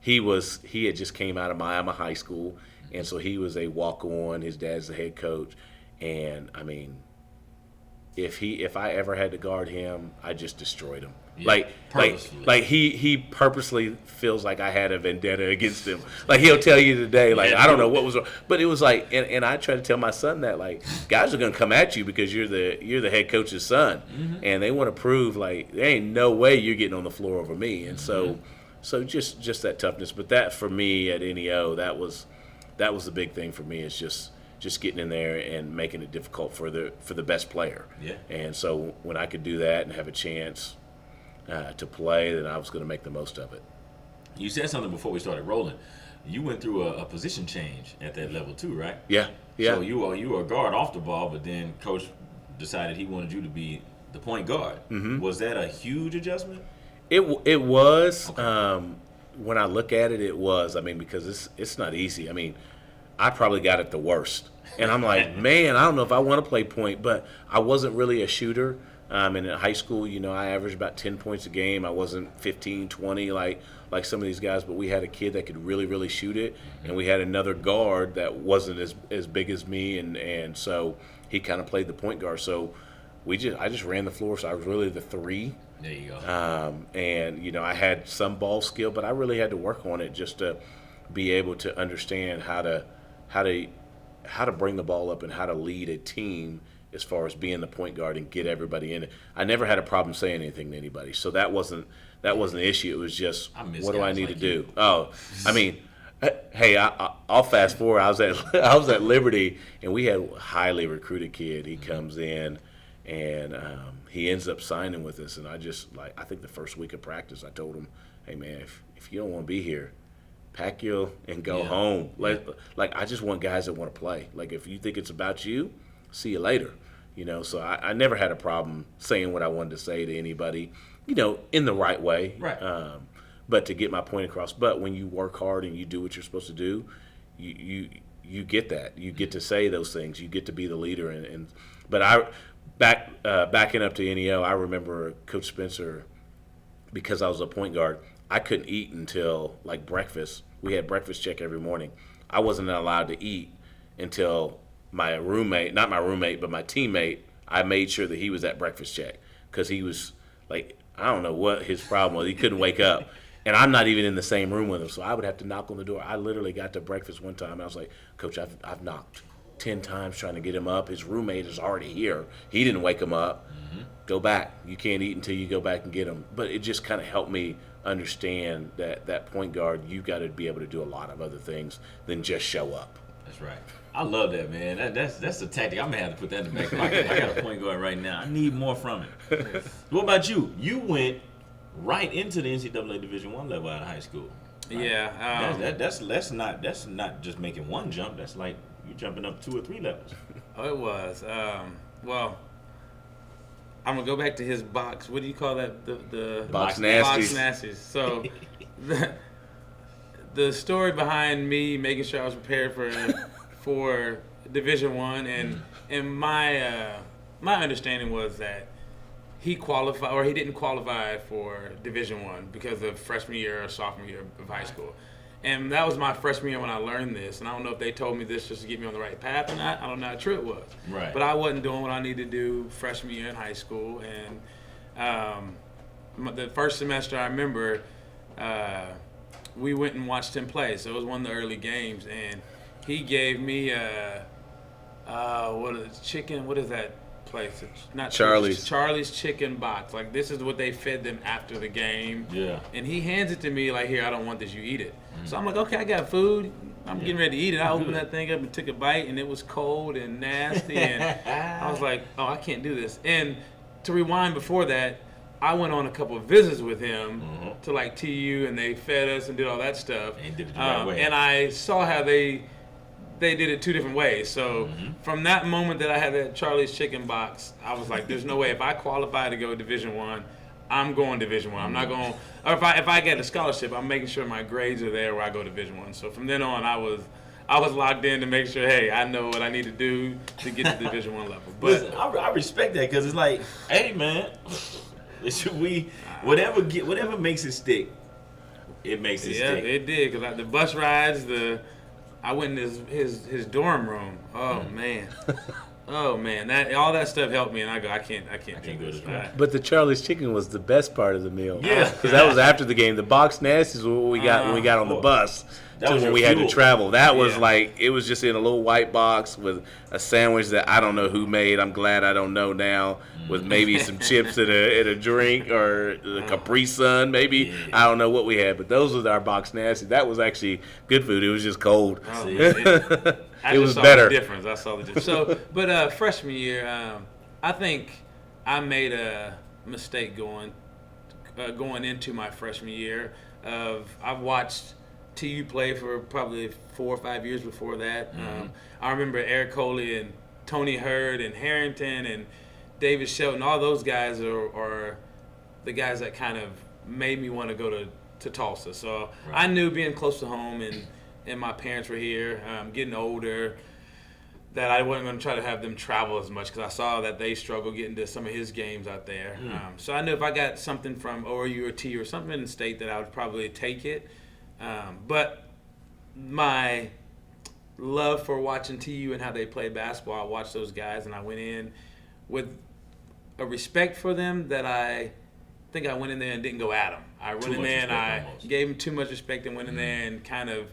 he had just came out of Miami High School, and so he was a walk-on. His dad's the head coach, and I mean, if I ever had to guard him, I just destroyed him. Yeah, like he purposely feels like I had a vendetta against him. Like, he'll tell you today, like, I don't know what was wrong, but it was like, and I try to tell my son that, like, guys are gonna come at you because you're the head coach's son, and they want to prove, like, there ain't no way you're getting on the floor over me. And so just that toughness. But that, for me at NEO, that was the big thing for me, is just getting in there and making it difficult for the best player. Yeah. And so when I could do that and have a chance to play, then I was going to make the most of it. You said something before we started rolling. You went through a position change at that level too, right? Yeah. So you were a guard off the ball, but then coach decided he wanted you to be the point guard. Mm-hmm. Was that a huge adjustment? It was. Okay. When I look at it, it was. I mean, because it's not easy. I mean, I probably got it the worst. And I'm like, man, I don't know if I want to play point, but I wasn't really a shooter. And in high school, I averaged about 10 points a game. I wasn't 15, 20 like some of these guys, but we had a kid that could really, really shoot it. And we had another guard that wasn't as big as me, and so he kind of played the point guard. So I just ran the floor, so I was really the 3. There you go. And I had some ball skill, but I really had to work on it just to be able to understand how to bring the ball up and how to lead a team as far as being the point guard and get everybody in it. I never had a problem saying anything to anybody, so that wasn't the issue. It was just, what do I need to do? Oh, I mean, hey, I'll fast forward. I was at Liberty, and we had a highly recruited kid. He comes in, and he ends up signing with us. And I think the first week of practice, I told him, hey, man, if you don't want to be here, pack you and go home. Like, I just want guys that want to play. Like, if you think it's about you, see you later. So I never had a problem saying what I wanted to say to anybody, in the right way. Right. But to get my point across. But when you work hard and you do what you're supposed to do, you get that. You get to say those things. You get to be the leader. But backing up to NEO, I remember Coach Spencer, because I was a point guard, I couldn't eat until like breakfast. We had breakfast check every morning. I wasn't allowed to eat until my roommate, not my roommate, but my teammate, I made sure that he was at breakfast check, because he was like, I don't know what his problem was. He couldn't wake up. And I'm not even in the same room with him, so I would have to knock on the door. I literally got to breakfast one time, and I was like, Coach, I've knocked 10 times trying to get him up. His roommate is already here. He didn't wake him up. Mm-hmm. Go back. You can't eat until you go back and get him. But it just kind of helped me understand that point guard, you've got to be able to do a lot of other things than just show up. That's right. I love that, man. That's a tactic. I'm gonna have to put that in the back pocket. I got a point guard right now. I need more from it. What about you? You went right into the NCAA Division I level out of high school. Right? Yeah. That's not just making one jump. That's like you jumping up 2 or 3 levels. Oh, it was. Well, I'm gonna go back to his box. What do you call that? The Box Box nasties. nasties. So, the story behind me making sure I was prepared for Division I, and my understanding was that he qualified or he didn't qualify for Division I because of freshman year or sophomore year of high school. And that was my freshman year when I learned this. And I don't know if they told me this just to get me on the right path or not. I don't know how true it was. Right. But I wasn't doing what I needed to do freshman year in high school. And the first semester, I remember we went and watched him play. So it was one of the early games. And he gave me what is that place? It's not Charlie's. Charlie's Chicken Box. Like, this is what they fed them after the game. Yeah. And he hands it to me like, here, I don't want this, you eat it. So I'm like, okay, I got food. I'm getting ready to eat it. I opened that thing up and took a bite, and it was cold and nasty. And I was like, oh, I can't do this. And to rewind before that, I went on a couple of visits with him to like TU, and they fed us and did all that stuff. And did it the right way. And I saw how they did it 2 different ways. So from that moment that I had that Charlie's Chicken Box, I was like, there's no way if I qualify to go Division I, I'm going Division I. I'm not going, or if I get a scholarship, I'm making sure my grades are there where I go Division I. So from then on, I was locked in to make sure, hey, I know what I need to do to get to the Division I level. But listen, I respect that because it's like, hey, man, whatever makes it stick, it makes it stick. Yeah, it did. Cause like the bus rides, I went in his dorm room. Oh man. Oh man, all that stuff helped me, and I can't do go this. to that. But the Charlie's Chicken was the best part of the meal. Yeah. Because that was after the game. The box nasties was what we got when we got on the bus. That To was when your we had to fuel. travel. That was Yeah. like, it was just in a little white box with a sandwich that I don't know who made. I'm glad I don't know now. With maybe some chips and a drink or a Capri Sun, maybe. Yeah. I don't know what we had, but those were our box nasties. That was actually good food. It was just cold. Oh, See? I It just was saw better. The difference. I saw the difference. So, but freshman year, I think I made a mistake going into my freshman year. I've watched TU play for probably 4 or 5 years before that. I remember Eric Coley and Tony Hurd and Harrington and David Shelton. All those guys are the guys that kind of made me want to go to Tulsa. So I knew being close to home and my parents were here, getting older, that I wasn't going to try to have them travel as much because I saw that they struggled getting to some of his games out there. So I knew if I got something from ORU or TU or something in the state that I would probably take it. But my love for watching TU and how they play basketball, I watched those guys, and I went in with a respect for them that I think I went in there and didn't go at them. I went in there and I gave them too much respect and went in there and kind of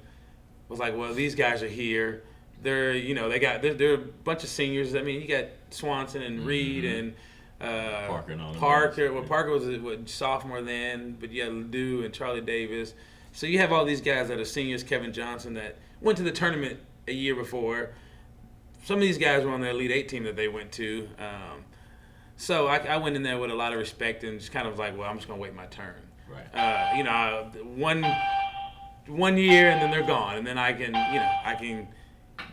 was like, well, these guys are here. They're, they're a bunch of seniors. I mean, you got Swanson and Reed and Parker and all them Parker. guys. Well, Parker was a sophomore then, but you had Ledoux and Charlie Davis. So you have all these guys that are seniors, Kevin Johnson, that went to the tournament a year before. Some of these guys were on the Elite 8 team that they went to. So I went in there with a lot of respect and just kind of like, well, I'm just going to wait my turn. Right. One year and then they're gone. And then I can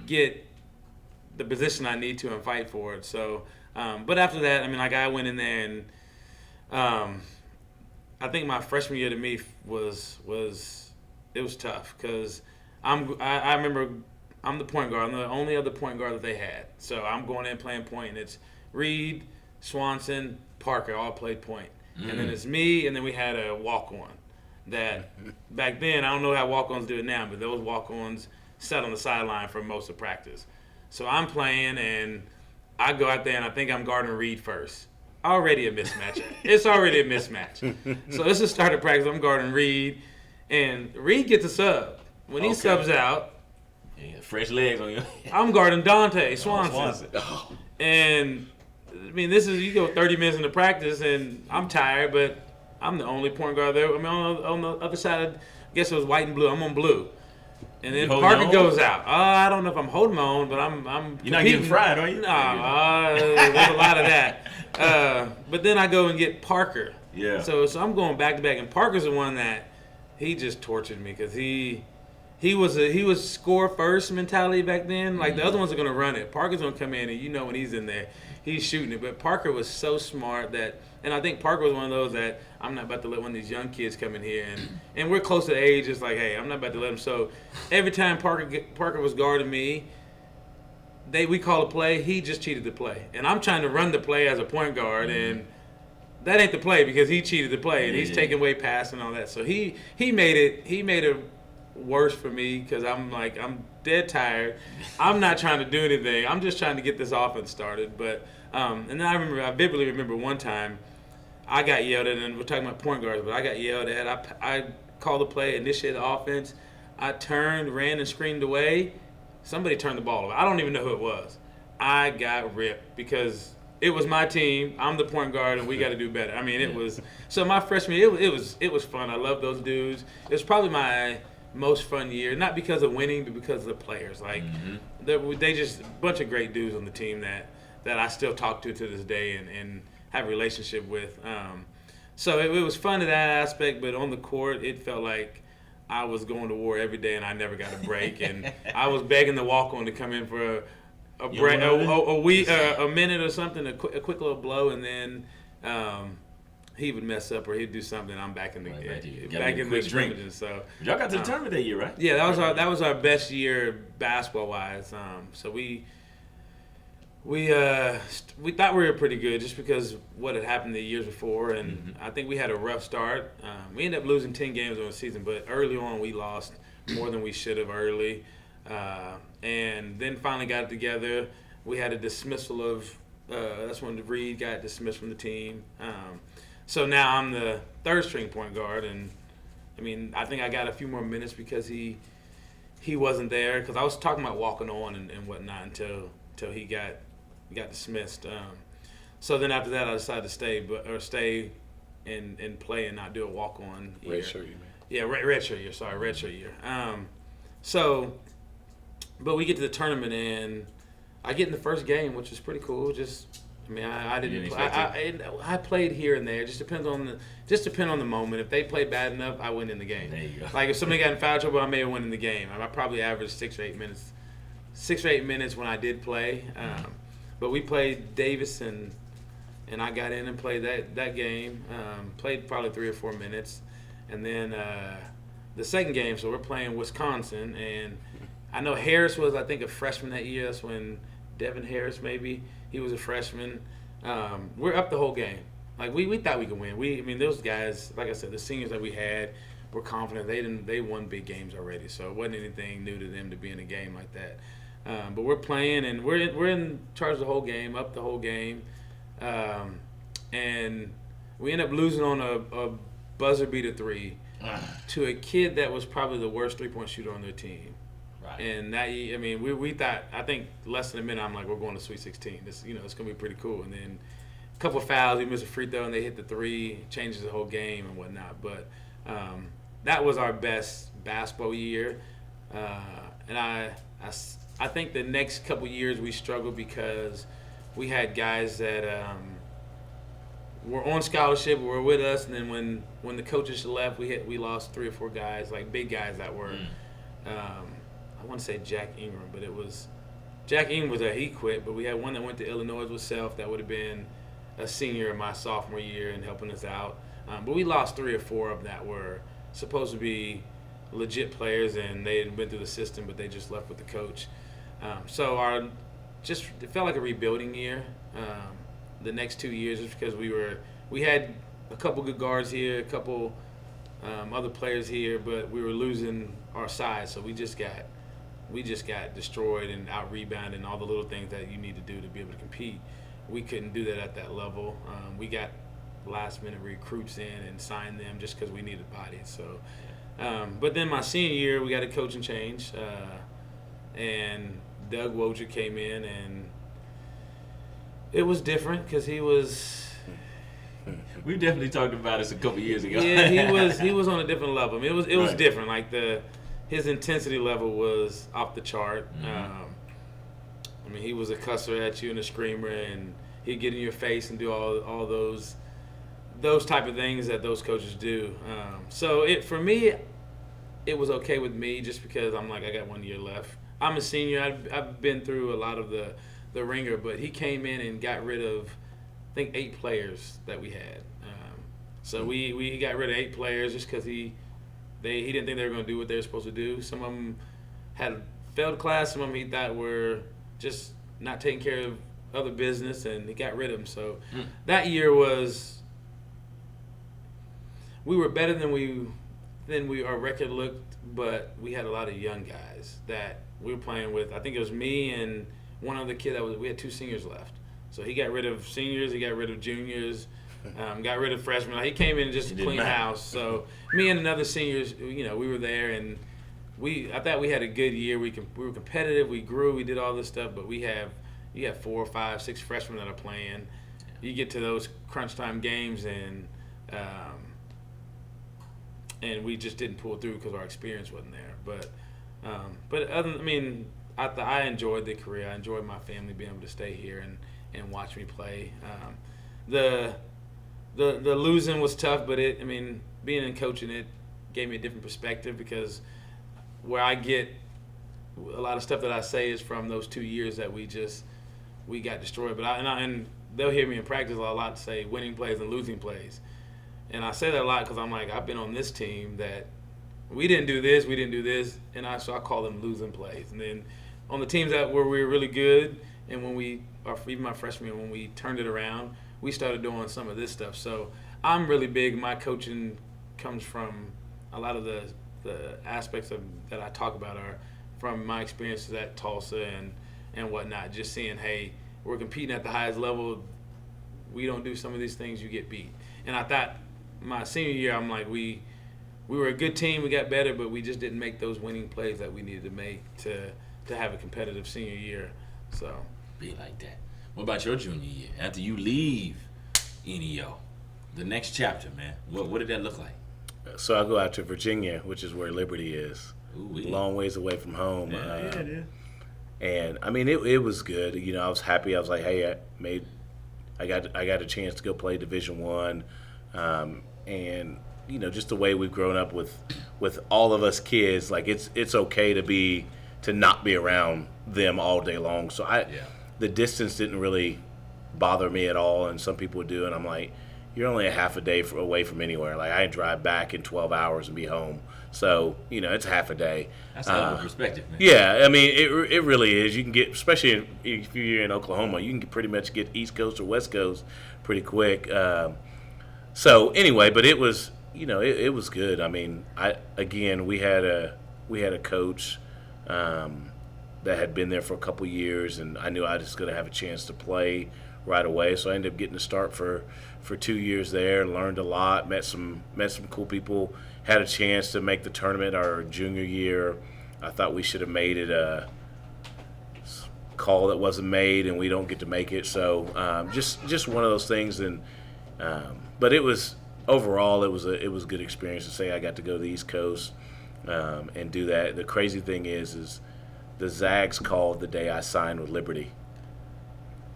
get the position I need to and fight for it. So, but after that, I went in there and I think my freshman year to me was tough because I remember I'm the point guard. I'm the only other point guard that they had. So I'm going in playing point, and it's Reed, Swanson, Parker all played point. And then it's me, and then we had a walk-on that back then, I don't know how walk-ons do it now, but those walk-ons sat on the sideline for most of practice. So I'm playing, and I go out there, and I think I'm guarding Reed first. Already a mismatch. It's already a mismatch. So this is start of practice. I'm guarding Reed, and Reed gets a sub. When he subs out, fresh legs on you. I'm guarding Dante Swanson. And this is, you go 30 minutes into practice, and I'm tired, but I'm the only point guard there. On the other side, I guess it was white and blue. I'm on blue. And then You Parker holding on? goes out. I don't know if I'm holding my own, but I'm You're not getting competing. fried, are you? No, there's a lot of that. But then I go and get Parker. Yeah. So I'm going back to back, and Parker's the one that he just tortured me because he was score first mentality back then. Like the other ones are gonna run it. Parker's gonna come in, and you know when he's in there, he's shooting it. But Parker was so smart that, and I think Parker was one of those that I'm not about to let one of these young kids come in here, and we're close to age. It's like, hey, I'm not about to let him. So every time Parker was guarding me, we call a play. He just cheated the play, and I'm trying to run the play as a point guard, and that ain't the play because he cheated the play, and he's taking away pass and all that. So he made it worse for me because I'm dead tired. I'm not trying to do anything. I'm just trying to get this offense started. But and then I vividly remember one time I got yelled at, and we're talking about point guards, but I got yelled at. I called the play, initiated the offense. I turned, ran, and screamed away. Somebody turned the ball over. I don't even know who it was. I got ripped because it was my team. I'm the point guard, and we got to do better. I mean, it was so my freshman year. It was fun. I love those dudes. It was probably my most fun year, not because of winning, but because of the players. Like they just a bunch of great dudes on the team that I still talk to this day and have a relationship with. So it was fun in that aspect, but on the court, it felt like I was going to war every day, and I never got a break. And I was begging the walk-on to come in for a break, a minute or something, a quick little blow, and then he would mess up or he'd do something. I'm back in the scrimmages. So y'all got to the tournament that year, right? Yeah, that was our best year basketball-wise. So we thought we were pretty good just because what had happened the years before, and I think we had a rough start. We ended up losing 10 games on the season, but early on we lost more than we should have early. And then finally got it together. We had a dismissal of that's when Reed got dismissed from the team. So now I'm the third string point guard, and I mean I think I got a few more minutes because he wasn't there because I was talking about walking on and whatnot until he got dismissed. So then after that I decided to stay and play and not do a walk on. Redshirt, you mean? Yeah, redshirt year. Sorry, redshirt year. But we get to the tournament and I get in the first game, which is pretty cool. I didn't play. I played here and there. Just depend on the moment. If they played bad enough, I win in the game. There you go. Like if somebody got in foul trouble, I may have won in the game. I probably averaged 6 or 8 minutes when I did play. But we played Davis and I got in and played that game. Played probably 3 or 4 minutes, and then the second game. So we're playing Wisconsin, and I know Harris was, I think, a freshman that year. That's when Devin Harris, maybe he was a freshman. We're up the whole game. Like we thought we could win. Those guys, like I said, the seniors that we had were confident. They won big games already, so it wasn't anything new to them to be in a game like that. But we're playing, and we're in charge of the whole game, up the whole game, and we end up losing on a buzzer beater 3 to a kid that was probably the worst 3-point shooter on their team. Right. And that, we thought, I think less than a minute, I'm like, we're going to Sweet 16. This, it's gonna be pretty cool. And then a couple of fouls, we missed a free throw, and they hit the 3, changes the whole game and whatnot. But that was our best basketball year, and I think the next couple years we struggled because we had guys that were on scholarship, were with us, and then when the coaches left, we lost 3 or 4 guys, like big guys that were. I want to say Jack Ingram, but Jack Ingram he quit, but we had one that went to Illinois with Self that would have been a senior in my sophomore year and helping us out. But we lost 3 or 4 of them that were supposed to be legit players, and they had been through the system, but they just left with the coach. So it felt like a rebuilding year. The next 2 years, just because we had a couple good guards here, a couple other players here, but we were losing our size, so we just got destroyed and out rebounded and all the little things that you need to do to be able to compete. We couldn't do that at that level. We got last minute recruits in and signed them just because we needed bodies. So, but then my senior year, we got a coaching change, and Doug Wojcik came in, and it was different because he was. We definitely talked about this a couple years ago. Yeah, he was on a different level. It was different. Like his intensity level was off the chart. Mm-hmm. I mean, he was a cusser at you and a screamer, and he'd get in your face and do all those type of things that those coaches do. So for me, it was okay with me just because I'm like, I got 1 year left. I'm a senior. I've been through a lot of the ringer, but he came in and got rid of, I think, 8 players that we had. So we got rid of 8 players just because he didn't think they were going to do what they were supposed to do. Some of them had failed class. Some of them he thought were just not taking care of other business, and he got rid of them. So that year we were better than our record looked, but we had a lot of young guys that we were playing with. I think it was me and one other kid we had 2 seniors left. So he got rid of seniors, he got rid of juniors, got rid of freshmen. He came in just to clean house. So me and another seniors, we were there, and I thought we had a good year. We were competitive, we grew, we did all this stuff, but you have 4, 5, 6 freshmen that are playing. You get to those crunch time games, and we just didn't pull through because our experience wasn't there. But I enjoyed the career. I enjoyed my family being able to stay here and watch me play. The losing was tough, but being in coaching, it gave me a different perspective, because where I get a lot of stuff that I say is from those 2 years that we got destroyed. But and they'll hear me in practice a lot say winning plays and losing plays. And I say that a lot because I'm like, I've been on this team that we didn't do this, and so I call them losing plays. And then on the teams where we were really good, and even my freshman year, when we turned it around, we started doing some of this stuff. So I'm really big. My coaching comes from a lot of the aspects that I talk about are from my experiences at Tulsa and whatnot. Just seeing, hey, we're competing at the highest level. We don't do some of these things, you get beat. And I thought my senior year, I'm like, we were a good team, we got better, but we just didn't make those winning plays that we needed to make to have a competitive senior year. So be like that. What about your junior year? After you leave NEO, the next chapter, man, what did that look like? So I go out to Virginia, which is where Liberty is. Ooh-wee. Long ways away from home. Yeah, it is. And I mean, it was good. I was happy. I was like, hey, I got a chance to go play Division I, and just the way we've grown up with all of us kids, like it's okay to not be around them all day long. So the distance didn't really bother me at all, and some people do, and I'm like, you're only a half a day away from anywhere. Like, I drive back in 12 hours and be home. So, it's half a day. That's a hell of a perspective, man. Yeah, I mean, it really is. You can get, especially if you're in Oklahoma, you can pretty much get East Coast or West Coast pretty quick. So anyway, but it was, it was good. I mean, we had a coach that had been there for a couple years, and I knew I was going to have a chance to play right away. So I ended up getting to start for 2 years there, learned a lot, met some cool people, had a chance to make the tournament our junior year. I thought we should have made it a call that wasn't made, and we don't get to make it. So just one of those things. And but it was overall it was a good experience to say I got to go to the East Coast and do that. The crazy thing is the Zags called the day I signed with Liberty.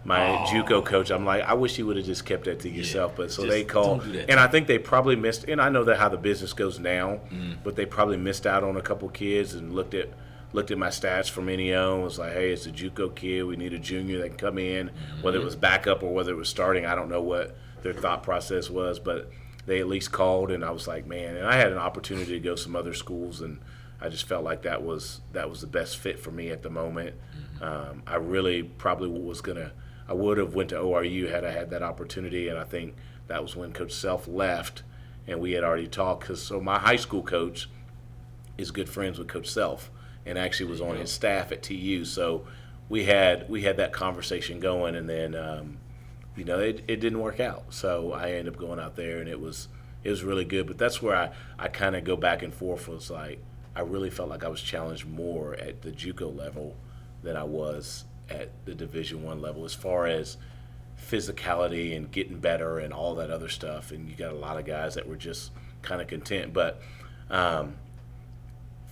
My JUCO coach, I'm like, I wish you would have just kept that to yourself. But so they called, and I think they probably missed. And I know that how the business goes now, but they probably missed out on a couple kids and looked at my stats from NEO and was like, hey, it's a JUCO kid. We need a junior that can come in, whether it was backup or whether it was starting. I don't know what their thought process was, but they at least called, and I was like, man. And I had an opportunity to go some other schools, and I just felt like that was the best fit for me at the moment. I really probably I would have went to ORU had I had that opportunity, and I think that was when Coach Self left, and we had already talked. So my high school coach is good friends with Coach Self, and actually was on his staff at TU. So we had that conversation going, and then it didn't work out. So I ended up going out there, and it was really good. But that's where I kind of go back and forth. It's like I really felt like I was challenged more at the JUCO level than I was at the Division I level, as far as physicality and getting better and all that other stuff. And you got a lot of guys that were just kind of content. But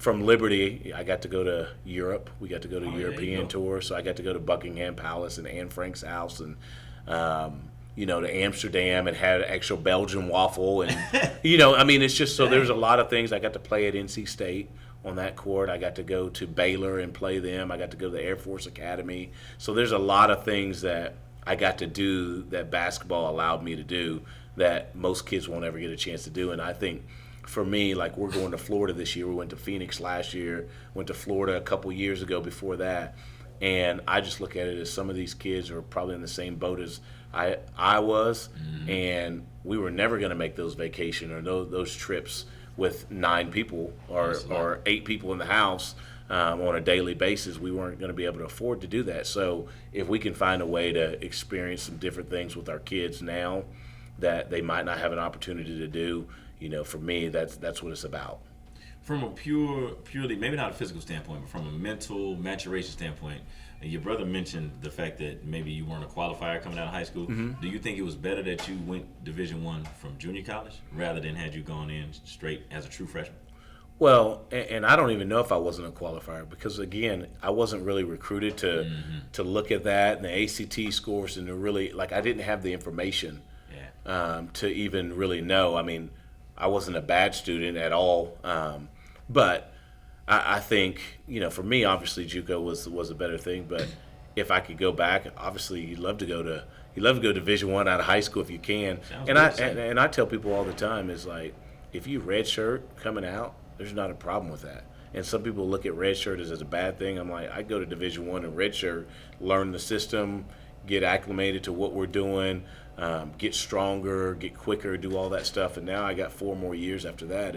from Liberty, I got to go to Europe. We got to go to European go. tour, so I got to go to Buckingham Palace and Anne Frank's house, and to Amsterdam and had an actual Belgian waffle, and it's just so there's a lot of things. I got to play at NC State on that court. I got to go to Baylor and play them. I got to go to the Air Force Academy. So there's a lot of things that I got to do that basketball allowed me to do that most kids won't ever get a chance to do. And I think for me, like, we're going to Florida this year. We went to Phoenix last year, went to Florida a couple years ago before that. And I just look at it as some of these kids are probably in the same boat as I was. Mm-hmm. And we were never going to make those vacation or those trips with 9 people or 8 people in the house on a daily basis. We weren't going to be able to afford to do that. So if we can find a way to experience some different things with our kids now that they might not have an opportunity to do, for me, that's what it's about. From a purely, maybe not a physical standpoint, but from a mental maturation standpoint, your brother mentioned the fact that maybe you weren't a qualifier coming out of high school. Mm-hmm. Do you think it was better that you went Division I from junior college rather than had you gone in straight as a true freshman? Well, and I don't even know if I wasn't a qualifier because, again, I wasn't really recruited to look at that and the ACT scores and to really, I didn't have the information to even really know. I mean, I wasn't a bad student at all, but I think, for me, obviously JUCO was a better thing. But if I could go back, obviously you'd love to go Division I out of high school if you can. And I tell people all the time is like, if you redshirt coming out, there's not a problem with that. And some people look at redshirt as a bad thing. I'm like, I go to Division I and redshirt, learn the system, get acclimated to what we're doing, get stronger, get quicker, do all that stuff. And now I got 4 more years after that.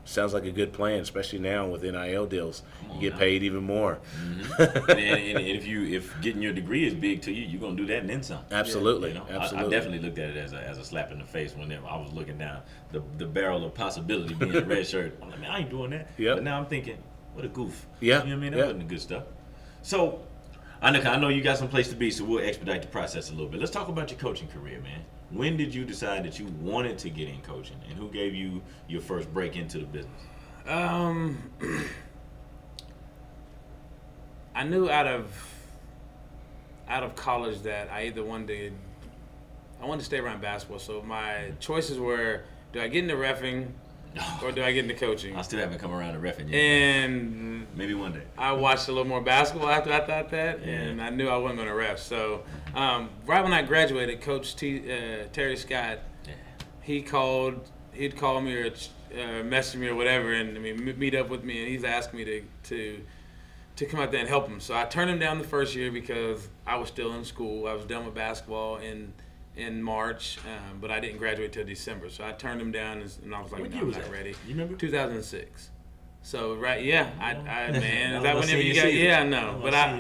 Sounds like a good plan, especially now with NIL deals. You get paid even more. Mm-hmm. and if getting your degree is big to you, you're gonna do that and then some. Absolutely, I definitely looked at it as a slap in the face whenever I was looking down the barrel of possibility being a red shirt. I'm like, man, I ain't doing that. Yep. But now I'm thinking, what a goof. Yeah. You know what I mean? That wasn't the good stuff. So I know you got some place to be, so we'll expedite the process a little bit. Let's talk about your coaching career, man. When did you decide that you wanted to get in coaching, and who gave you your first break into the business? I knew out of college that I wanted to stay around basketball. So my choices were: do I get into reffing, or do I get into coaching? I still haven't come around to reffing yet. And maybe one day. I watched a little more basketball after I thought that, and I knew I wasn't going to ref. So right when I graduated, Coach Terry Scott, he'd call me or message me or whatever, and meet up with me, and he's asked me to come out there and help him. So I turned him down the first year because I was still in school. I was done with basketball in March, but I didn't graduate till December. So I turned him down, and I was like, no, I'm not ready. You remember? 2006. So man, is that whenever you got? Season. Yeah, I know. But I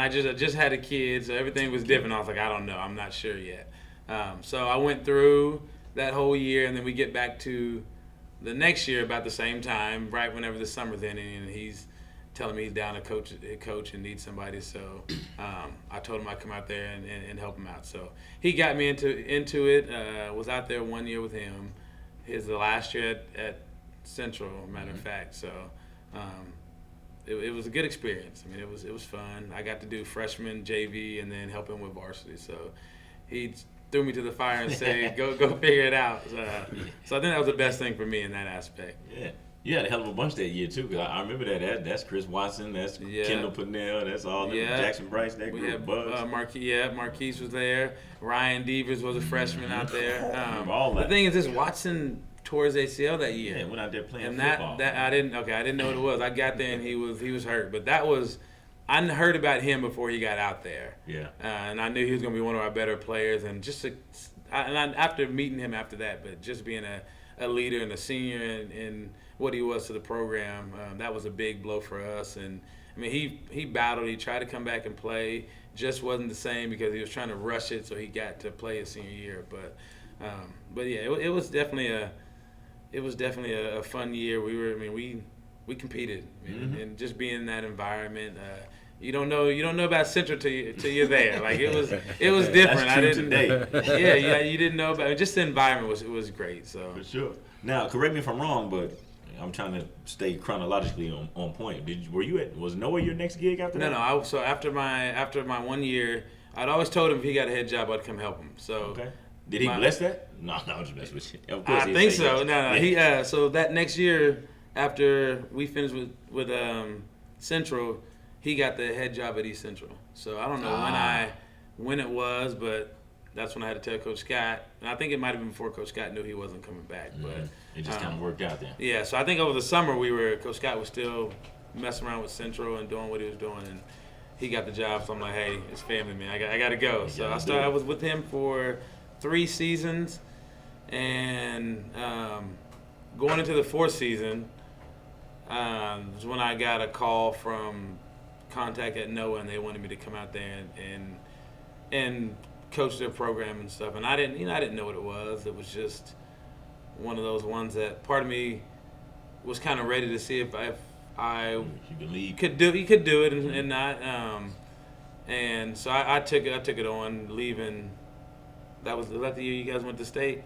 just just had a kid, so everything was different. I was like, I don't know, I'm not sure yet. So I went through that whole year, and then we get back to the next year about the same time, right whenever the summer's ending, and he's telling me he's down to coach and needs somebody. So I told him I'd come out there and help him out. So he got me into it. Was out there 1 year with him. The last year at Central, matter of fact. So it was a good experience. I mean, it was fun. I got to do freshman, JV, and then help him with varsity. So he threw me to the fire and said, go figure it out. So I think that was the best thing for me in that aspect. Yeah. You had a hell of a bunch that year, too, because I remember that. That's Chris Watson, that's Kendall Purnell, that's all them, Jackson Bryce, that group, Bugs. Marquise was there. Ryan Devers was a freshman out there. All that. The thing is, this Watson tore his ACL that year. Yeah, went out there playing and football. I didn't know what it was. I got there, and he was hurt. But I heard about him before he got out there. Yeah. And I knew he was going to be one of our better players. And after meeting him after that, but just being a leader and a senior and what he was to the program, that was a big blow for us. And I mean, he battled. He tried to come back and play. Just wasn't the same because he was trying to rush it, so he got to play his senior year. But yeah, it was definitely a fun year. We competed, and just being in that environment. You don't know about Central till you're there. Like it was different. That's true today. You didn't know about it. Just the environment was great. So for sure. Now, correct me if I'm wrong, but I'm trying to stay chronologically on point. Was Noah your next gig after that? No. So after my 1 year, I'd always told him if he got a head job, I'd come help him. So okay. Did he bless that? No, I'm just messing with you. Of course, I think so. Yes. No. Yeah. He so that next year after we finished with Central, he got the head job at East Central. So I don't know when it was, but that's when I had to tell Coach Scott. And I think it might have been before Coach Scott knew he wasn't coming back. But it just kind of worked out then. Yeah, so I think over the summer Coach Scott was still messing around with Central and doing what he was doing, and he got the job. So I'm like, hey, it's family, man. I got to go. So I was with him for 3 seasons, and going into the 4th season was when I got a call from Contact at Noah, and they wanted me to come out there and coach their program and stuff. And I didn't know what it was. It was just one of those ones that part of me was kind of ready to see if I could do it and not. And so I took it on, leaving. Was that the year you guys went to state?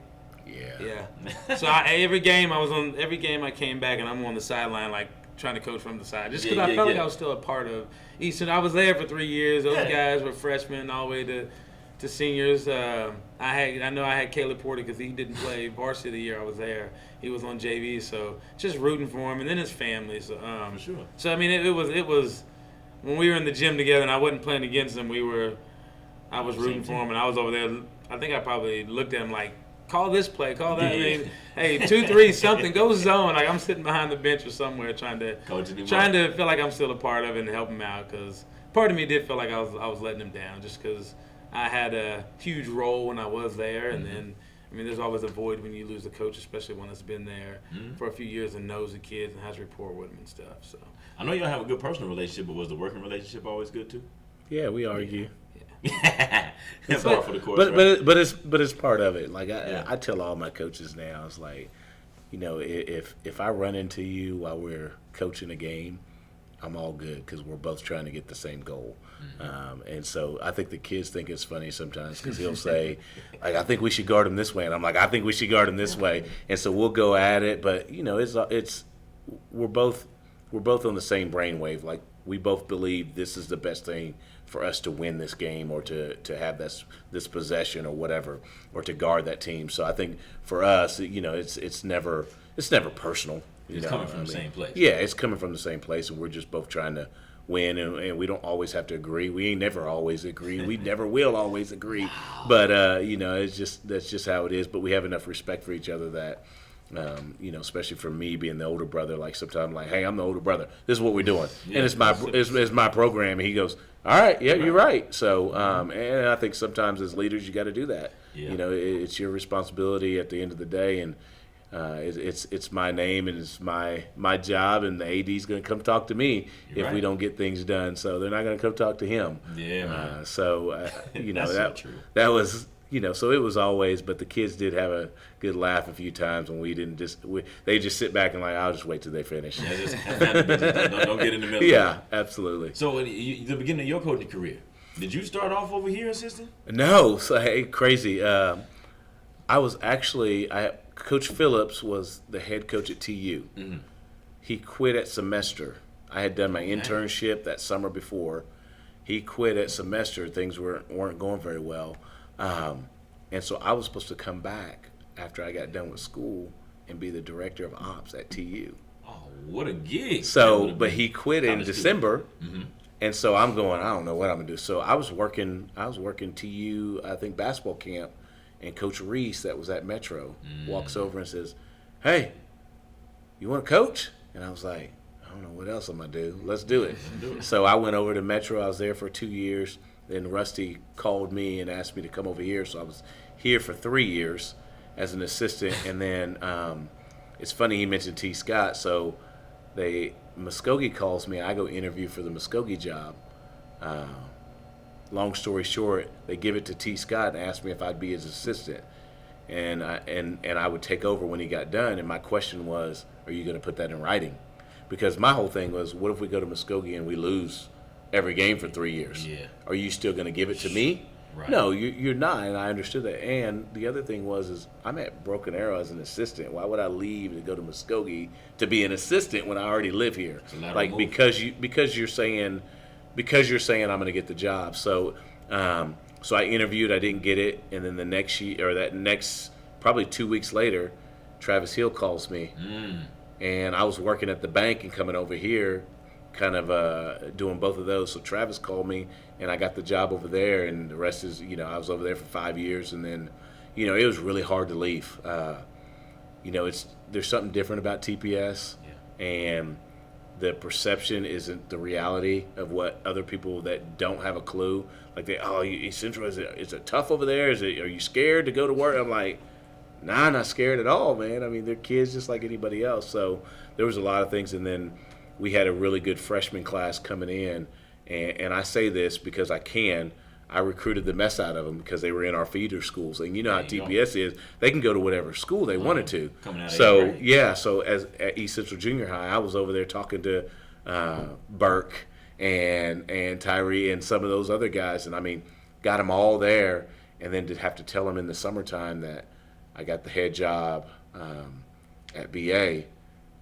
Yeah. So every game I came back and I'm on the sideline like trying to coach from the side, just because I felt like I was still a part of Eastern. I was there for 3 years. Those guys were freshmen all the way to seniors. I know I had Caleb Porter because he didn't play varsity the year I was there. He was on JV, so just rooting for him, and then his family. So for sure. So I mean, it was when we were in the gym together and I wasn't playing against him. I was rooting for him, and I was over there. I think I probably looked at him like, call this play, call that. I mean, hey, 2-3 something, go zone. Like I'm sitting behind the bench or somewhere trying to feel like I'm still a part of it and help him out, because part of me did feel like I was letting him down just because I had a huge role when I was there, and then I mean, there's always a void when you lose a coach, especially one that's been there for a few years and knows the kids and has rapport with them and stuff. So I know y'all have a good personal relationship, but was the working relationship always good too? Yeah, we argue. It's part for the course, but it's part of it. Like I tell all my coaches now, it's like, you know, if I run into you while we're coaching a game, I'm all good because we're both trying to get the same goal. And so I think the kids think it's funny sometimes because he'll say, like, I think we should guard him this way, and I'm like, I think we should guard him this way, and so we'll go at it. But you know, we're both on the same brainwave. Like we both believe this is the best thing for us to win this game, or to have this possession or whatever, or to guard that team. So I think for us, you know, it's never personal. It's coming from the same place. Yeah, it's coming from the same place, and we're just both trying to win, and we don't always have to agree. We ain't never always agree. We never will always agree. But you know, that's just how it is. But we have enough respect for each other that, you know, especially for me being the older brother, like sometimes I'm like, hey, I'm the older brother. This is what we're doing, and it's my program. And he goes, all right, yeah, you're right. So, and I think sometimes as leaders, you got to do that. Yeah. You know, it's your responsibility at the end of the day, and it's my name and it's my job, and the AD's going to come talk to me if we don't get things done. So they're not going to come talk to him. Yeah, man. So you know, that was, you know, so it was always. But the kids did have a good laugh a few times when we didn't they just sit back and like, I'll just wait till they finish. Yeah, don't get in the middle. Yeah, absolutely. So the beginning of your coaching career, did you start off over here, assistant? No. So hey, crazy. I was actually Coach Phillips was the head coach at TU. Mm-hmm. He quit at semester. I had done my internship that summer before. He quit at semester. Things weren't going very well. And so I was supposed to come back after I got done with school and be the director of ops at TU. Oh, what a gig. So, but he quit in December. Mm-hmm. And so I'm going, I don't know what I'm going to do. So I was working TU, I think, basketball camp. And Coach Reese, that was at Metro, walks over and says, hey, you want to coach? And I was like, I don't know what else I'm going to do. Let's do it. So I went over to Metro. I was there for 2 years. Then Rusty called me and asked me to come over here. So I was here for 3 years as an assistant. And then it's funny he mentioned T. Scott. So Muskogee calls me. I go interview for the Muskogee job. Long story short, they give it to T. Scott and ask me if I'd be his assistant, and I would take over when he got done. And my question was, are you going to put that in writing? Because my whole thing was, what if we go to Muskogee and we lose every game for 3 years? Yeah. Are you still going to give it to me? Right. No, you're not, and I understood that. And the other thing is I'm at Broken Arrow as an assistant. Why would I leave to go to Muskogee to be an assistant when I already live here? Like move. because you're saying I'm going to get the job. So so I interviewed, I didn't get it, and then the next year, or that next probably 2 weeks later, Travis Hill calls me, and I was working at the bank and coming over here, kind of doing both of those. So Travis called me, and I got the job over there, and the rest is, I was over there for 5 years, and then, it was really hard to leave. There's something different about TPS, and the perception isn't the reality of what other people that don't have a clue, like East Central, is it tough over there? Are you scared to go to work? I'm like, nah, not scared at all, man. I mean, they're kids just like anybody else. So there was a lot of things, and then we had a really good freshman class coming in, and I say this because I recruited the mess out of them because they were in our feeder schools, and how TPS is. They can go to whatever school they wanted to. Coming out So at East Central Junior High, I was over there talking to Burke and Tyree and some of those other guys, and I mean, got them all there, and then to have to tell them in the summertime that I got the head job at BA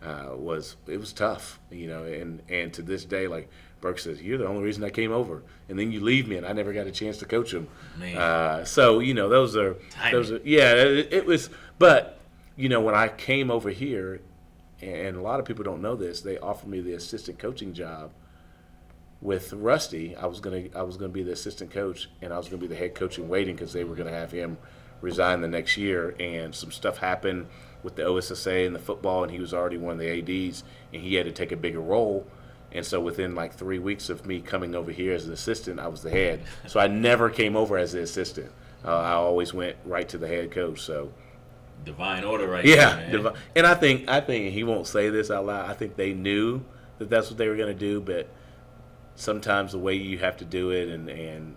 was tough, and to this day, like Burke says, you're the only reason I came over, and then you leave me, and I never got a chance to coach them. So those are it was. But when I came over here, and a lot of people don't know this, they offered me the assistant coaching job with Rusty. I was gonna be the assistant coach, and I was gonna be the head coach in waiting because they were gonna have him resign the next year, and some stuff happened with the OSSA and the football, and he was already one of the ADs, and he had to take a bigger role. And so within like 3 weeks of me coming over here as an assistant, I was the head. So I never came over as the assistant. I always went right to the head coach. So divine order, right? Yeah, there, and I think he won't say this out loud. I think they knew that that's what they were going to do, but sometimes the way you have to do it and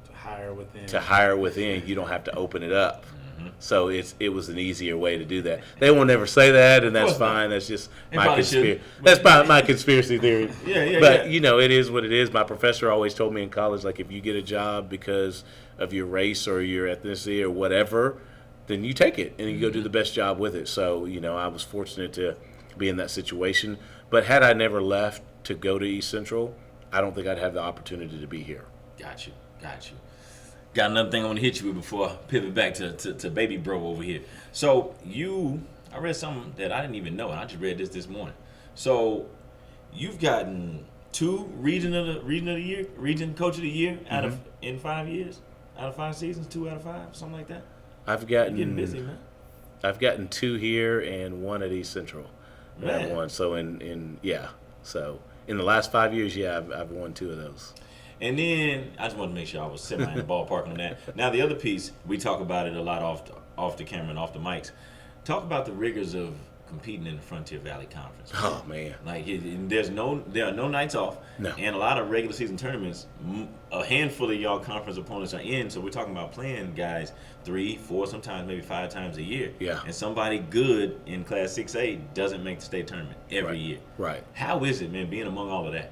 to hire within, you don't have to open it up. So it was an easier way to do that. They won't ever say that, and that's fine. That's just my conspiracy. That's my conspiracy theory. But it is what it is. My professor always told me in college, like, if you get a job because of your race or your ethnicity or whatever, then you take it and you go do the best job with it. So I was fortunate to be in that situation. But had I never left to go to East Central, I don't think I'd have the opportunity to be here. Got you. Got another thing I want to hit you with before I pivot back to baby bro over here. So I read something that I didn't even know, and I just read this morning. So you've gotten 2 region coach of the year in 5 years, out of 5 seasons, 2 out of 5, something like that. You're getting busy, man. I've gotten 2 here and 1 at East Central. Man. Won. So so in the last 5 years, I've won 2 of those. And then I just wanted to make sure I was semi in the ballpark on that. Now the other piece, we talk about it a lot off the camera and off the mics. Talk about the rigors of competing in the Frontier Valley Conference. Oh man! Like there are no nights off. No. And a lot of regular season tournaments, a handful of y'all conference opponents are in. So we're talking about playing guys 3, 4, sometimes maybe 5 times a year. Yeah. And somebody good in Class 6A doesn't make the state tournament every year. Right. How is it, man, being among all of that?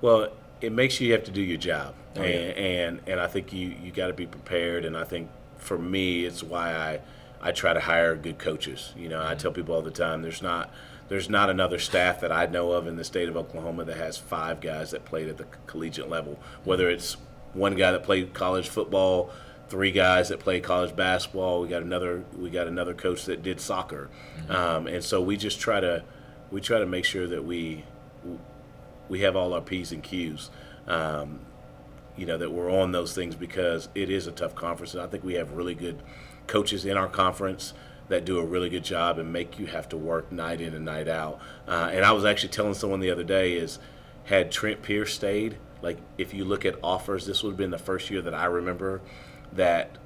Well, it makes you have to do your job, Oh, yeah. and I think you got to be prepared. And I think for me, it's why I try to hire good coaches. I tell people all the time, there's not another staff that I know of in the state of Oklahoma that has 5 guys that played at the collegiate level. Whether it's 1 guy that played college football, 3 guys that played college basketball. We got another coach that did soccer, and so we just try to make sure that we have all our P's and Q's, that we're on those things, because it is a tough conference, and I think we have really good coaches in our conference that do a really good job and make you have to work night in and night out. And I was actually telling someone the other day had Trent Pierce stayed, like if you look at offers, this would have been the first year that I remember that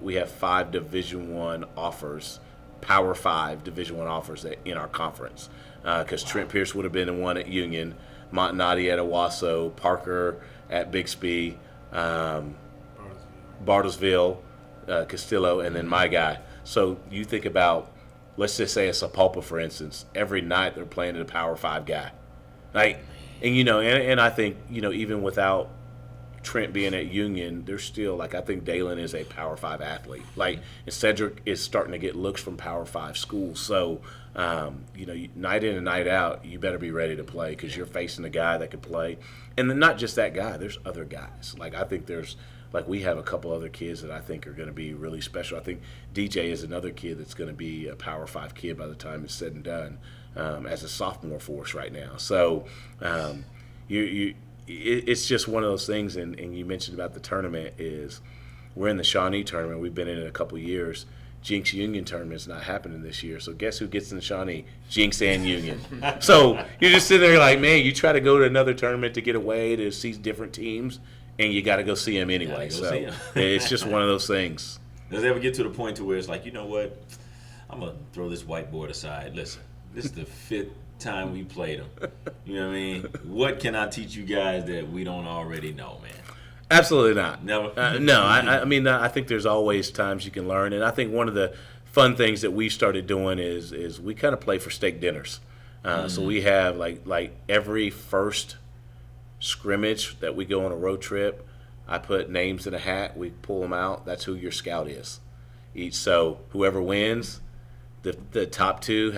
we have 5 Division I offers, Power 5 Division I offers in our conference. Because Trent Pierce would have been the one at Union, Montanati at Owasso, Parker at Bixby, Bartlesville, Castillo, and then my guy. So you think about, let's just say it's Sapulpa, for instance. Every night they're playing a Power 5 guy. And I think, even without Trent being at Union, they're still like, I think Dalen is a Power 5 athlete. Like, and Cedric is starting to get looks from Power 5 schools. So, night in and night out, you better be ready to play because you're facing a guy that can play. And then not just that guy, there's other guys. Like, I think we have a couple other kids that I think are going to be really special. I think DJ is another kid that's going to be a Power 5 kid by the time it's said and done, as a sophomore for us right now. So, it's just one of those things, and you mentioned about the tournament is we're in the Shawnee tournament. We've been in it a couple of years. Jinx Union tournament's not happening this year. So guess who gets in the Shawnee? Jinx and Union. So you're just sitting there like, man, you try to go to another tournament to get away to see different teams, and you got to go see them anyway. So it's just one of those things. Does it ever get to the point to where it's like, you know what? I'm going to throw this whiteboard aside. Listen, this is the 5th time we played them. You know what I mean? What can I teach you guys that we don't already know, man? Absolutely not. Never? No, I think there's always times you can learn. And I think one of the fun things that we started doing is we kind of play for steak dinners. So we have like every first scrimmage that we go on a road trip, I put names in a hat. We pull them out. That's who your scout is. So whoever wins, the top two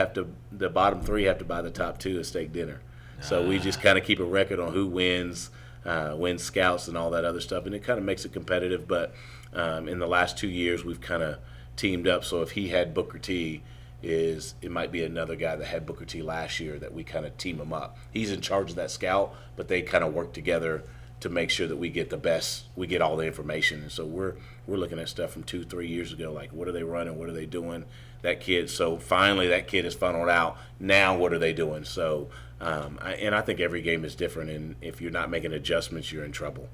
the bottom 3 have to buy the top 2 a steak dinner. So we just kind of keep a record on who wins scouts and all that other stuff, and it kind of makes it competitive. But in the last 2 years, we've kind of teamed up. So if he had Booker T, it might be another guy that had Booker T last year that we kind of team him up. He's in charge of that scout, but they kind of work together to make sure that we get all the information. And so we're looking at stuff from 2-3 years ago, like what are they running, what are they doing, that kid. So finally that kid is funneled out. Now what are they doing? So I think every game is different, and if you're not making adjustments, you're in trouble.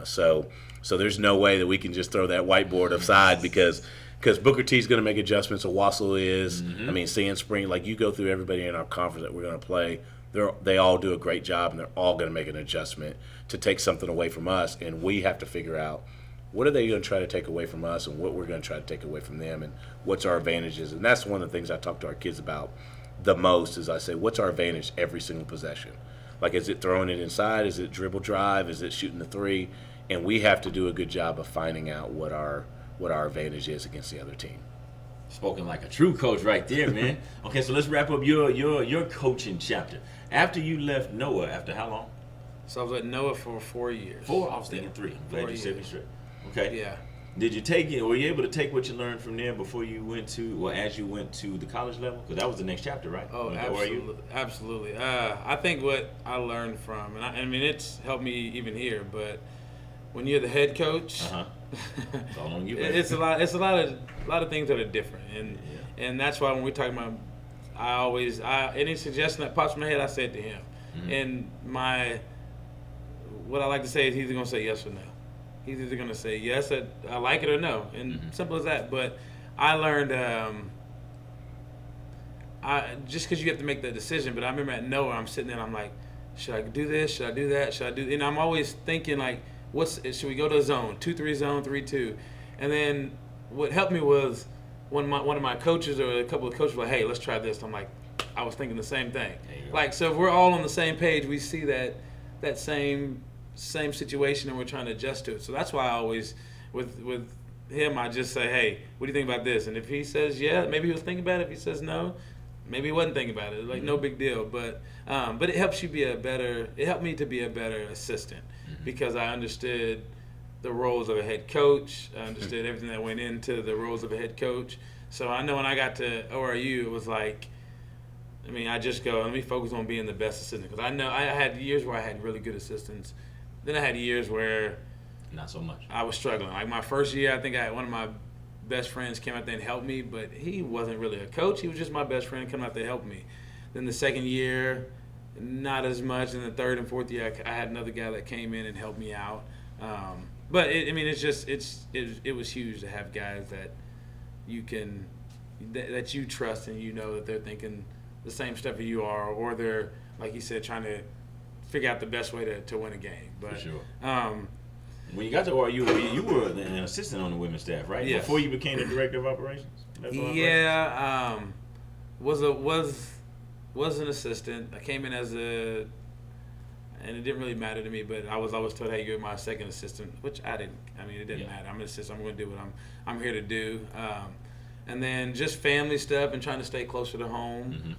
So there's no way that we can just throw that whiteboard aside because Booker T's going to make adjustments, so Wallace is. I mean, Sand Spring, like you go through everybody in our conference that we're going to play, they all do a great job, and they're all going to make an adjustment to take something away from us, and we have to figure out what are they going to try to take away from us and what we're going to try to take away from them and what's our advantages. And that's one of the things I talk to our kids about the most is I say, what's our advantage every single possession? Like, is it throwing it inside? Is it dribble drive? Is it shooting the 3? And we have to do a good job of finding out what our advantage is against the other team. Spoken like a true coach right there, man. Okay, so let's wrap up your coaching chapter. After you left Noah, after how long? So I was at Noah for 4 years. 4? I was thinking 3. I'm glad you said me straight. Okay. Yeah. Did you take it? Were you able to take what you learned from there before you went to, as you went to the college level? Because that was the next chapter, right? Oh, absolutely. Absolutely. I think what I learned from, and I mean, it's helped me even here, but when you're the head coach, it's all on you. It's a lot. It's a lot of things that are different, and that's why when we talk about, any suggestion that pops in my head, I say it to him. And what I like to say is he's either gonna say yes or no. He's either going to say, yes, I like it, or no. And simple as that. But I learned, just because you have to make that decision, but I remember at Noah, I'm sitting there and I'm like, should I do this? Should I do that? Should I do? And I'm always thinking, like, should we go to a zone? 2-3 zone, 3-2. And then what helped me was one of my coaches or a couple of coaches were like, hey, let's try this. I'm like, I was thinking the same thing. Like, so if we're all on the same page, we see that same situation and we're trying to adjust to it. So that's why I always, with him, I just say, hey, what do you think about this? And if he says yeah, maybe he'll think about it. If he says no, maybe he wasn't thinking about it. Like, no big deal. But it helps you it helped me to be a better assistant because I understood the roles of a head coach. I understood everything that went into the roles of a head coach. So I know when I got to ORU, it was like, I mean, I just go, let me focus on being the best assistant. Because I know I had years where I had really good assistants. Then I had years where not so much. I was struggling. Like my first year, I think one of my best friends came out there and helped me, but he wasn't really a coach. He was just my best friend coming out there to help me. Then the second year, not as much. And the third and fourth year, I had another guy that came in and helped me out. But it was huge to have guys that that you trust and you know that they're thinking the same stuff that you are, or they're, like you said, trying to figure out the best way to win a game. But, for sure. When you got to ORU, you were an assistant on the women's staff, right? Yes. Before you became the director of operations? Yeah. Was an assistant. I came in as And it didn't really matter to me, but I was always told, hey, you're my second assistant, which I didn't. I mean, it didn't matter. I'm an assistant. I'm going to do what I'm here to do. And then just family stuff and trying to stay closer to home.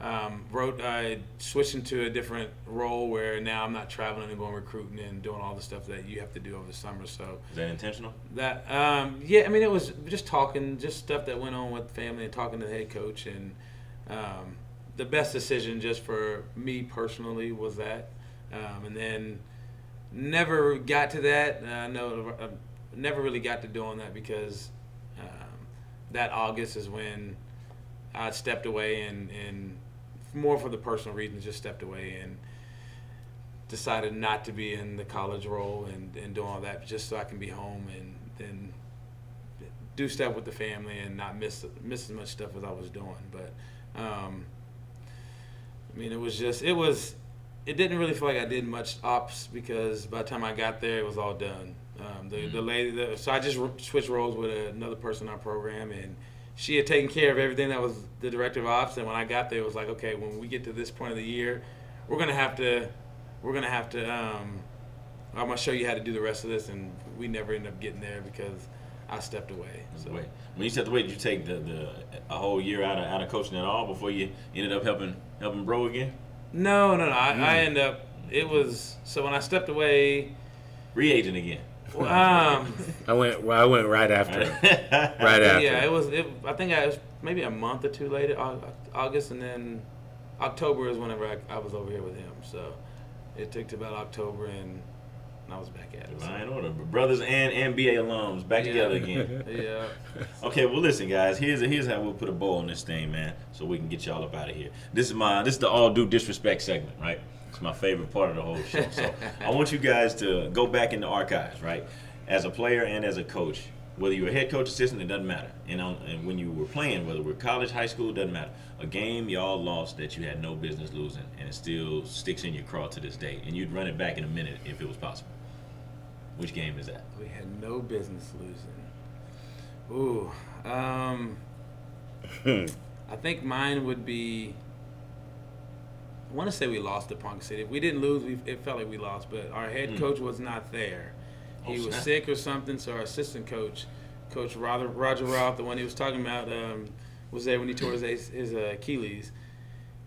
I switched into a different role where now I'm not traveling and going recruiting and doing all the stuff that you have to do over the summer. So is that intentional? That yeah, I mean, it was just talking, just stuff that went on with family and talking to the head coach. And the best decision just for me personally was that. And then never got to that. Never really got to doing that because that August is when I stepped away and more for the personal reasons, just stepped away and decided not to be in the college role and doing all that just so I can be home and then do stuff with the family and not miss as much stuff as I was doing. But I mean, it didn't really feel like I did much ops because by the time I got there, it was all done. So I just switched roles with another person in our program, and she had taken care of everything that was the director of ops. And when I got there, it was like, okay, when we get to this point of the year, we're gonna have to. I'm gonna show you how to do the rest of this, and we never ended up getting there because I stepped away. So. When you stepped away, did you take a whole year out of coaching at all before you ended up helping bro again? No. I ended up. It was so when I stepped away. Free agent again. I went right after. Right after. Yeah, I think I was maybe a month or two later, August, and then October is whenever I was over here with him. So it took to about October, and I was back at it. Divine order. Brothers and MBA alums back together again. Yeah. Okay, well listen guys, here's how we'll put a bow on this thing, man, so we can get y'all up out of here. This is the all due disrespect segment, right? It's my favorite part of the whole show. So I want you guys to go back in the archives, right? As a player and as a coach, whether you're a head coach, assistant, it doesn't matter. And when you were playing, whether we're college, high school, it doesn't matter. A game y'all lost that you had no business losing, and it still sticks in your craw to this day. And you'd run it back in a minute if it was possible. Which game is that? We had no business losing. Ooh. I think mine would be. I want to say we lost to Ponca City. If we didn't lose, it felt like we lost. But our head coach was not there. He was sick or something. So our assistant coach, Coach Roger Roth, the one he was talking about, was there when he tore his Achilles.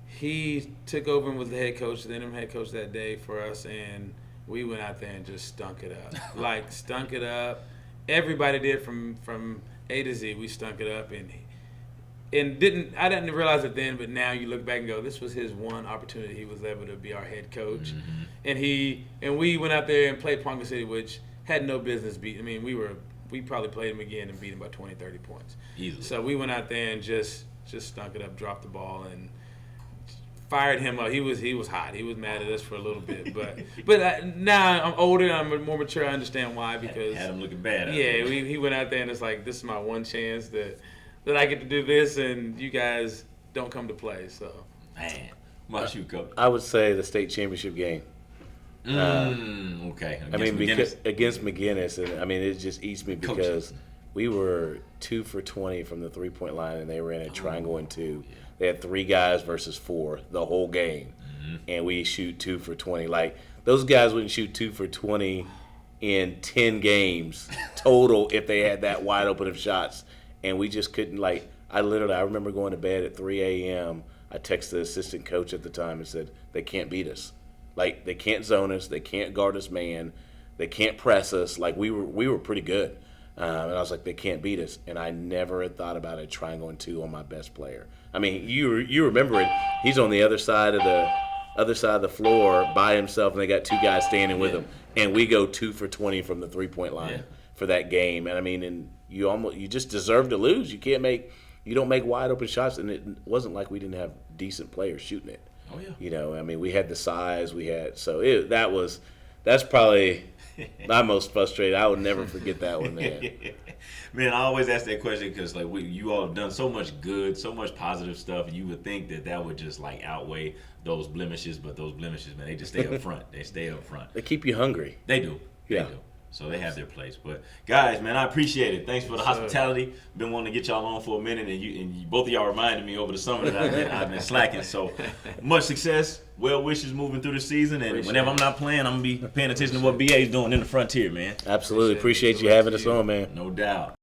He took over and was the head coach, the interim head coach that day for us, and we went out there and just stunk it up. Stunk it up. Everybody did from A to Z. We stunk it up, and I didn't realize it then, but now you look back and go, this was his one opportunity. He was able to be our head coach, and we went out there and played Ponca City, which had no business beating. I mean, we probably played him again and beat him by 20, 30 points. Easily. So we went out there and just stunk it up, dropped the ball, and fired him up. He was hot. He was mad at us for a little bit, but now I'm older, I'm more mature. I understand why, because had him looking bad. Yeah, he went out there and it's like, this is my one chance that I get to do this, and you guys don't come to play. So, man, what about you, Coach? I would say the state championship game. Okay. Against McGinnis, and I mean it just eats me because we were 2 for 20 from the 3-point line, and they ran a triangle and two. Yeah. They had 3 guys versus 4 the whole game, and we shoot 2 for 20. Like those guys wouldn't shoot 2 for 20 in 10 games total if they had that wide open of shots, and we just couldn't. I remember going to bed at 3 a.m. I texted the assistant coach at the time and said they can't beat us. Like, they can't zone us, they can't guard us man, they can't press us. Like, we were pretty good. And I was like, they can't beat us. And I never had thought about a triangle and two on my best player. I mean, you remember it. He's on the other side of the floor by himself, and they got 2 guys standing with him. And we go 2 for 20 from the 3-point line for that game. And I mean, and you just deserve to lose. You don't make wide open shots, and it wasn't like we didn't have decent players shooting it. Oh yeah. You know, I mean, we had the size, that's probably my most frustrated. I would never forget that one, man. Man, I always ask that question because you all have done so much good, so much positive stuff, and you would think that would just outweigh those blemishes, but those blemishes, man, they just stay up front. They stay up front. They keep you hungry. They do. Yeah. They do. So they have their place. But guys, man, I appreciate it. Thanks for the Yes, sir. hospitality. Been wanting to get y'all on for a minute, and both of y'all reminded me over the summer that I've been slacking. So much success. Well wishes moving through the season, and whenever I'm not playing, I'm gonna be paying attention to what BA's doing in the frontier, man. Absolutely. Appreciate you having us on, man. No doubt.